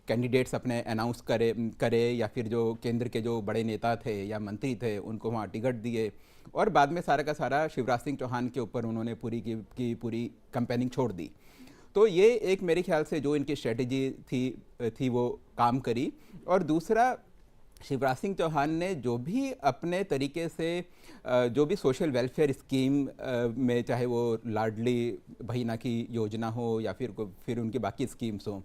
कैंडिडेट्स अपने अनाउंस करे या फिर जो केंद्र के जो बड़े नेता थे या मंत्री थे उनको वहाँ टिकट दिए, और बाद में सारा का सारा शिवराज सिंह चौहान के ऊपर उन्होंने पूरी की पूरी कैंपेनिंग छोड़ दी। तो ये एक मेरे ख्याल से जो इनकी स्ट्रेटेजी थी वो काम करी। और दूसरा, शिवराज सिंह चौहान ने जो भी अपने तरीके से जो भी सोशल वेलफेयर स्कीम में, चाहे वो लाडली बहना की योजना हो या फिर उनकी बाकी स्कीम्स हों,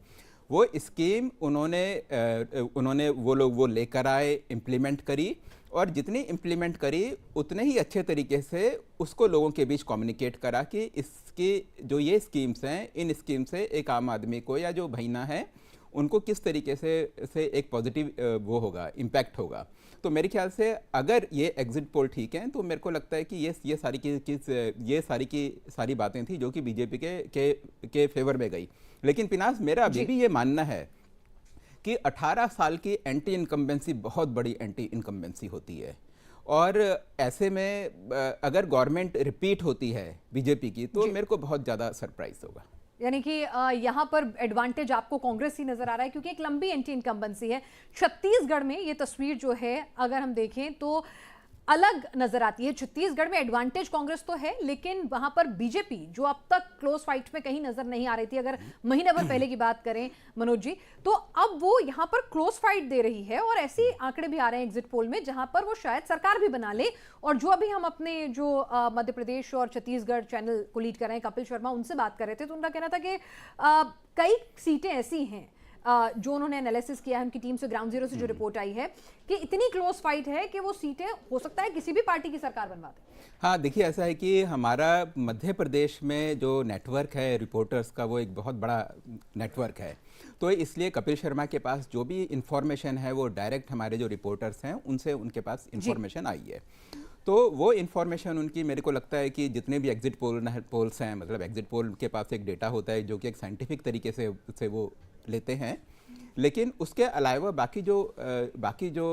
वो स्कीम उन्होंने वो लेकर आए, इम्प्लीमेंट करी, और जितनी इम्प्लीमेंट करी उतने ही अच्छे तरीके से उसको लोगों के बीच कम्युनिकेट करा कि इसकी जो ये स्कीम्स हैं, इन स्कीम से एक आम आदमी को या जो बहना है उनको किस तरीके से एक पॉजिटिव वो होगा, इम्पैक्ट होगा। तो मेरे ख्याल से अगर ये एग्जिट पोल ठीक हैं तो मेरे को लगता है कि ये सारी की सारी बातें थी जो कि बीजेपी के फेवर में गई। लेकिन पिनास, मेरा अभी भी ये मानना है कि 18 साल की एंटी इनकम्बेंसी बहुत बड़ी एंटी इनकम्बेंसी होती है, और ऐसे में अगर गवर्नमेंट रिपीट होती है बीजेपी की तो मेरे को बहुत ज़्यादा सरप्राइज होगा। यानी कि यहाँ पर एडवांटेज आपको कांग्रेस ही नजर आ रहा है, क्योंकि एक लंबी एंटी इनकम्बेंसी है। छत्तीसगढ़ में ये तस्वीर जो है अगर हम देखें तो अलग नजर आती है। छत्तीसगढ़ में एडवांटेज कांग्रेस तो है, लेकिन वहां पर बीजेपी जो अब तक क्लोज फाइट में कहीं नजर नहीं आ रही थी, अगर महीने भर पहले की बात करें मनोज जी, तो अब वो यहां पर क्लोज फाइट दे रही है। और ऐसे आंकड़े भी आ रहे हैं एग्जिट पोल में जहां पर वो शायद सरकार भी बना ले। और जो अभी हम अपने जो मध्य प्रदेश और छत्तीसगढ़ चैनल को लीड कर रहे हैं कपिल शर्मा, उनसे बात कर रहे थे, तो उनका कहना था कि कई सीटें ऐसी हैं जो उन्होंने एनालिसिस किया है, उनकी टीम से ग्राउंड जीरो से जो रिपोर्ट आई है कि इतनी क्लोज फाइट है कि वो सीटें हो सकता है किसी भी पार्टी की सरकार बनवा दे। हाँ, देखिए ऐसा है कि हमारा मध्य प्रदेश में जो नेटवर्क है रिपोर्टर्स का, वो एक बहुत बड़ा नेटवर्क है। तो इसलिए कपिल शर्मा के पास जो भी इंफॉर्मेशन है वो डायरेक्ट हमारे जो रिपोर्टर्स हैं उनसे उनके पास इंफॉर्मेशन आई है। तो वो इन्फॉर्मेशन उनकी, मेरे को लगता है कि जितने भी एग्जिट पोल्स हैं, मतलब एग्जिट पोल के पास एक डेटा होता है जो कि एक साइंटिफिक तरीके से वो लेते हैं, लेकिन उसके अलावा बाकी जो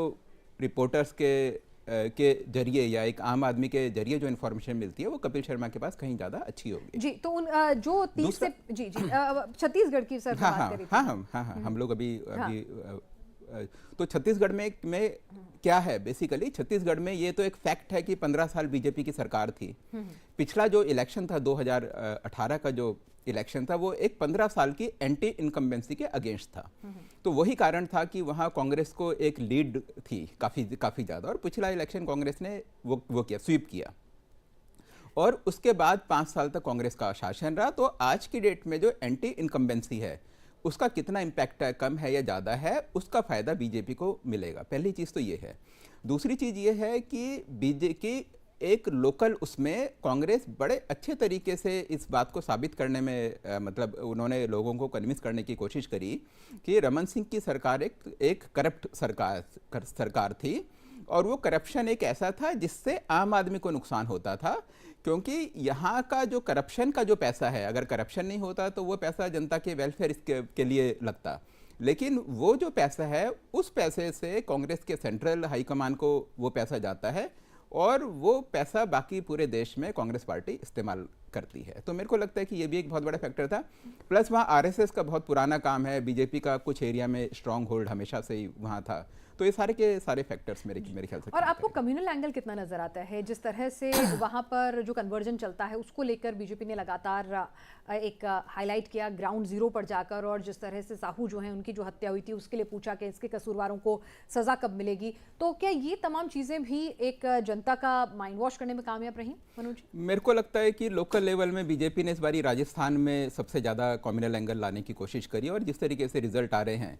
रिपोर्टर्स के जरिए या एक आम आदमी के जरिए जो इन्फॉर्मेशन मिलती है वो कपिल शर्मा के पास कहीं ज़्यादा अच्छी होगी। जी, तो जो 30 से जी छत्तीसगढ़ की सर बात करी थी। हाँ, हम लोग अभी तो छत्तीसगढ़ में क्या है, बेसिकली छत्तीसगढ़ में ये तो एक फैक्ट है कि 15 साल बीजेपी की सरकार थी। पिछला जो इलेक्शन था 2018 का जो इलेक्शन था वो एक 15 साल की एंटी इनकम्बेंसी के अगेंस्ट था। तो वही कारण था कि वहाँ कांग्रेस को एक लीड थी काफ़ी ज़्यादा, और पिछला इलेक्शन कांग्रेस ने वो किया, स्वीप किया, और उसके बाद 5 साल तक कांग्रेस का शासन रहा। तो आज की डेट में जो एंटी इनकम्बेंसी है उसका कितना इम्पैक्ट है, कम है या ज़्यादा है, उसका फ़ायदा बीजेपी को मिलेगा। पहली चीज़ तो ये है। दूसरी चीज़ ये है कि बीजेपी एक लोकल उसमें कांग्रेस बड़े अच्छे तरीके से इस बात को साबित करने में मतलब उन्होंने लोगों को कन्विंस करने की कोशिश करी कि रमन सिंह की सरकार एक करप्ट सरकार थी, और वो करप्शन एक ऐसा था जिससे आम आदमी को नुकसान होता था, क्योंकि यहाँ का जो करप्शन का जो पैसा है, अगर करप्शन नहीं होता तो वो पैसा जनता के वेलफेयर के लिए लगता, लेकिन वो जो पैसा है उस पैसे से कांग्रेस के सेंट्रल हाईकमान को वो पैसा जाता है, और वो पैसा बाकी पूरे देश में कांग्रेस पार्टी इस्तेमाल करती है। तो मेरे को लगता है कि ये भी एक बहुत बड़ा फैक्टर था। प्लस वहाँ आरएसएस का बहुत पुराना काम है, बीजेपी का कुछ एरिया में स्ट्रांग होल्ड हमेशा से ही वहाँ था। तो ये सारे के सारे फैक्टर्स मेरे ख्याल से। और आपको कम्युनल एंगल कितना नजर आता है, जिस तरह से वहाँ पर जो कन्वर्जन चलता है उसको लेकर बीजेपी ने लगातार एक हाईलाइट किया ग्राउंड जीरो पर जाकर, और जिस तरह से साहू जो है उनकी जो हत्या हुई थी उसके लिए पूछा कि इसके कसूरवारों को सजा कब मिलेगी, तो क्या ये तमाम चीज़ें भी एक जनता का माइंड वॉश करने में कामयाब रही मनोज? मेरे को लगता है कि लोकल लेवल में बीजेपी ने इस बारी राजस्थान में सबसे ज़्यादा कम्युनल एंगल लाने की कोशिश करी, और जिस तरीके से रिजल्ट आ रहे हैं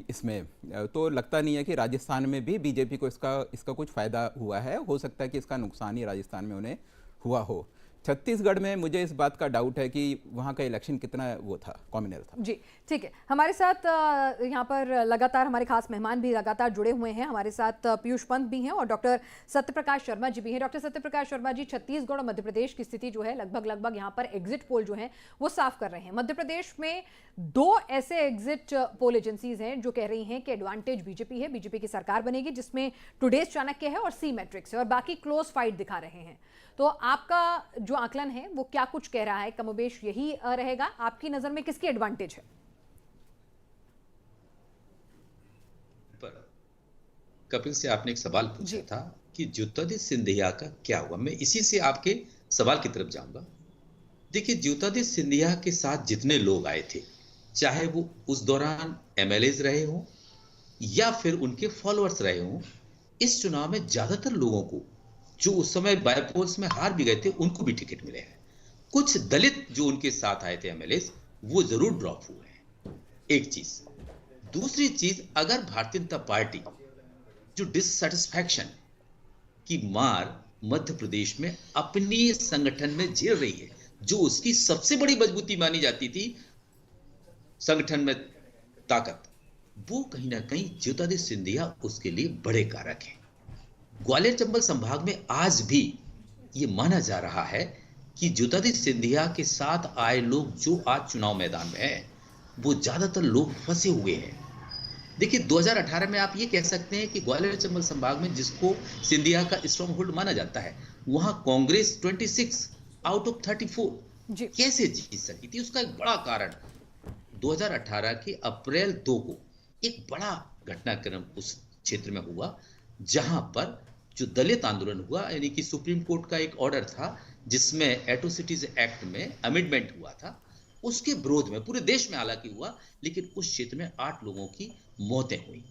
इसमें, तो लगता नहीं है कि राजस्थान में भी बीजेपी को इसका कुछ फ़ायदा हुआ है। हो सकता है कि इसका नुकसान ही राजस्थान में उन्हें हुआ हो। छत्तीसगढ़ में मुझे इस बात का डाउट है कि वहाँ का इलेक्शन कितना वो था, कॉम्युनल था। जी ठीक है, हमारे साथ यहाँ पर लगातार हमारे खास मेहमान भी लगातार जुड़े हुए हैं। हमारे साथ पीयूष पंत भी हैं और डॉक्टर सत्यप्रकाश शर्मा जी भी हैं। डॉक्टर सत्यप्रकाश शर्मा जी, छत्तीसगढ़ और मध्य प्रदेश की स्थिति जो है लगभग यहाँ पर एग्जिट पोल जो है वो साफ कर रहे हैं। मध्य प्रदेश में 2 ऐसे एग्जिट पोल एजेंसीज हैं जो कह रही हैं कि एडवांटेज बीजेपी है, बीजेपी की सरकार बनेगी, जिसमें टुडेज चाणक्य है और सी मैट्रिक्स है, और बाकी क्लोज फाइट दिखा रहे हैं। तो आपका जो आकलन है वो क्या कुछ कह रहा है, कमोबेश यही रहेगा? आपकी नजर में किसकी एडवांटेज है? पर कपिल से आपने एक सवाल पूछा था कि ज्योतिरादित्य सिंधिया का क्या हुआ, मैं इसी से आपके सवाल की तरफ जाऊंगा। देखिए, ज्योतिरादित्य सिंधिया के साथ जितने लोग आए थे, चाहे वो उस दौरान एमएलएज रहे हों या फिर उनके फॉलोअर्स रहे हों, इस चुनाव में ज्यादातर लोगों को जो उस समय बायपोल्स में हार भी गए थे उनको भी टिकट मिले हैं। कुछ दलित जो उनके साथ आए थे एमएलएस, वो जरूर ड्रॉप हुए हैं, एक चीज। दूसरी चीज, अगर भारतीय जनता पार्टी जो डिससैटिस्फैक्शन की मार मध्य प्रदेश में अपनी संगठन में झेल रही है, जो उसकी सबसे बड़ी मजबूती मानी जाती थी संगठन में ताकत, वो कहीं ना कहीं ज्योतिरादित्य सिंधिया उसके लिए बड़े कारक हैं। ग्वालियर चंबल संभाग में आज भी ये माना जा रहा है कि ज्योतिरादित्य सिंधिया के साथ आए लोग जो आज चुनाव मैदान में हैं, वो ज्यादातर लोग फंसे हुए हैं। देखिए, 2018 में आप ये कह सकते हैं कि ग्वालियर चंबल संभाग में जिसको सिंधिया का स्ट्रॉन्ग होल्ड माना जाता है, वहां कांग्रेस 26 आउट ऑफ 34 कैसे जीत सकी थी? उसका एक बड़ा कारण 2018 के अप्रैल 2 को एक बड़ा घटनाक्रम उस क्षेत्र में हुआ, जहां पर जो दलित आंदोलन हुआ, यानी कि सुप्रीम कोर्ट का एक ऑर्डर था जिसमें एट्रोसिटीज एक्ट में अमेंडमेंट हुआ था, उसके विरोध में पूरे देश में हालांकि हुआ, लेकिन उस क्षेत्र में 8 लोगों की मौतें हुई,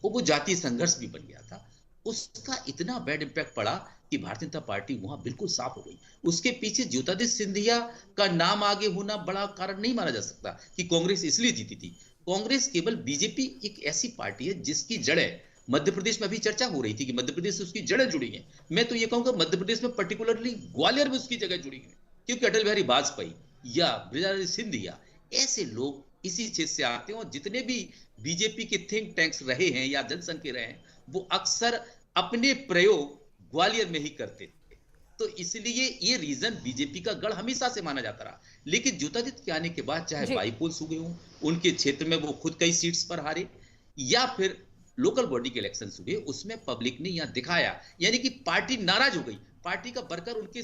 वो जातीय संघर्ष भी बन गया था। उसका इतना बैड इंपैक्ट पड़ा कि भारतीय जनता पार्टी वहां बिल्कुल साफ हो गई। उसके पीछे ज्योतिरादित्य सिंधिया का नाम आगे होना बड़ा कारण नहीं माना जा सकता कि कांग्रेस इसलिए जीती थी। कांग्रेस केवल, बीजेपी एक ऐसी पार्टी है जिसकी जड़ें मध्य प्रदेश में अभी चर्चा हो रही थी कि मध्य प्रदेश से उसकी जड़ें जुड़ी हैं। मैं तो ये कहूंगा मध्य प्रदेश में पर्टिकुलरली ग्वालियर में उसकी जगह जुड़ी है, क्योंकि अटल बिहारी वाजपेयी या ब्रजराज सिंधिया ऐसे लोग इसी क्षेत्र से आते हैं, और जितने भी बीजेपी के थिंक टैंक्स रहे हैं या जनसंघ के रहे हैं, वो अक्सर अपने प्रयोग ग्वालियर में ही करते थे। तो इसलिए ये रीजन बीजेपी का गढ़ हमेशा से माना जाता रहा। लेकिन ज्योतिरादित्य के आने के बाद चाहे बाईपोल्स हुए हों, उनके क्षेत्र में वो खुद कई सीट्स पर हारे, या फिर लोकल बॉडी के इलेक्शन हुए, उसमें पब्लिक ने यहां दिखाया, यानी कि पार्टी नाराज हो गई, पार्टी का वर्कर उनके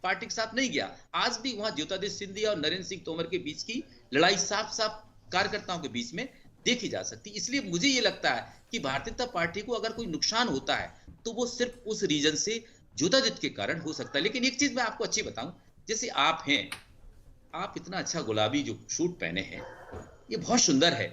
पार्टी के साथ नहीं गया। आज भी वहां ज्योतिरादित्य सिंधिया और नरेंद्र सिंह तोमर के बीच की लड़ाई साफ साफ कार्यकर्ताओं के बीच में देखी जा सकती। इसलिए मुझे ये लगता है कि भारतीय जनता पार्टी को अगर कोई नुकसान होता है तो वो सिर्फ उस रीजन से ज्योतिरादित्य के कारण हो सकता है। लेकिन एक चीज मैं आपको अच्छी बताऊं, जैसे आप हैं, आप इतना अच्छा गुलाबी जो सूट पहने हैं, ये बहुत सुंदर है,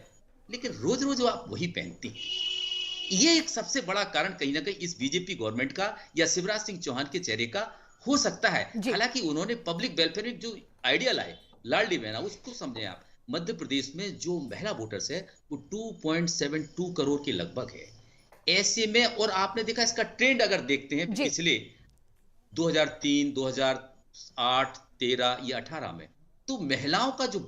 लेकिन रोज रोज आप वही पहनती हैं। ये एक सबसे बड़ा कारण कहीं ना कहीं इस बीजेपी गवर्नमेंट का या शिवराज सिंह चौहान के चेहरे का हो सकता है। हालांकि उन्होंने पब्लिक वेलफेयर में जो आइडिया लाए, लाडली बहना, उसको समझें आप। मध्य प्रदेश में जो महिला वोटर्स है वो 2.72 करोड़ के लगभग है। ऐसे में, और आपने देखा इसका ट्रेंड अगर देखते हैं पिछले 2003, 2008, 13 या 18 में, तो महिलाओं का जो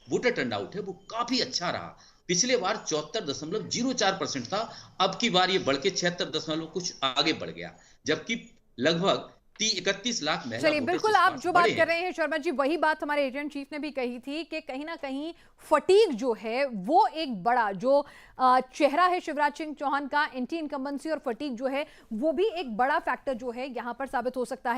वोटर टर्नआउट है वो काफी अच्छा रहा। पिछले बार 74.04% था, अब की बार ये बढ़ के 76 कुछ आगे बढ़ गया, जबकि लगभग 31 लाख महिला। चलिए, बिल्कुल आप जो बात कर रहे हैं शर्मा जी, वही बात हमारे एजेंट चीफ ने भी कही थी कि कहीं ना कहीं फटीग जो है वो एक बड़ा जो चेहरा है शिवराज सिंह चौहान का, एंटी इनकम्बेंसी और फटीग जो है वो भी एक बड़ा फैक्टर जो है यहां पर साबित हो सकता है।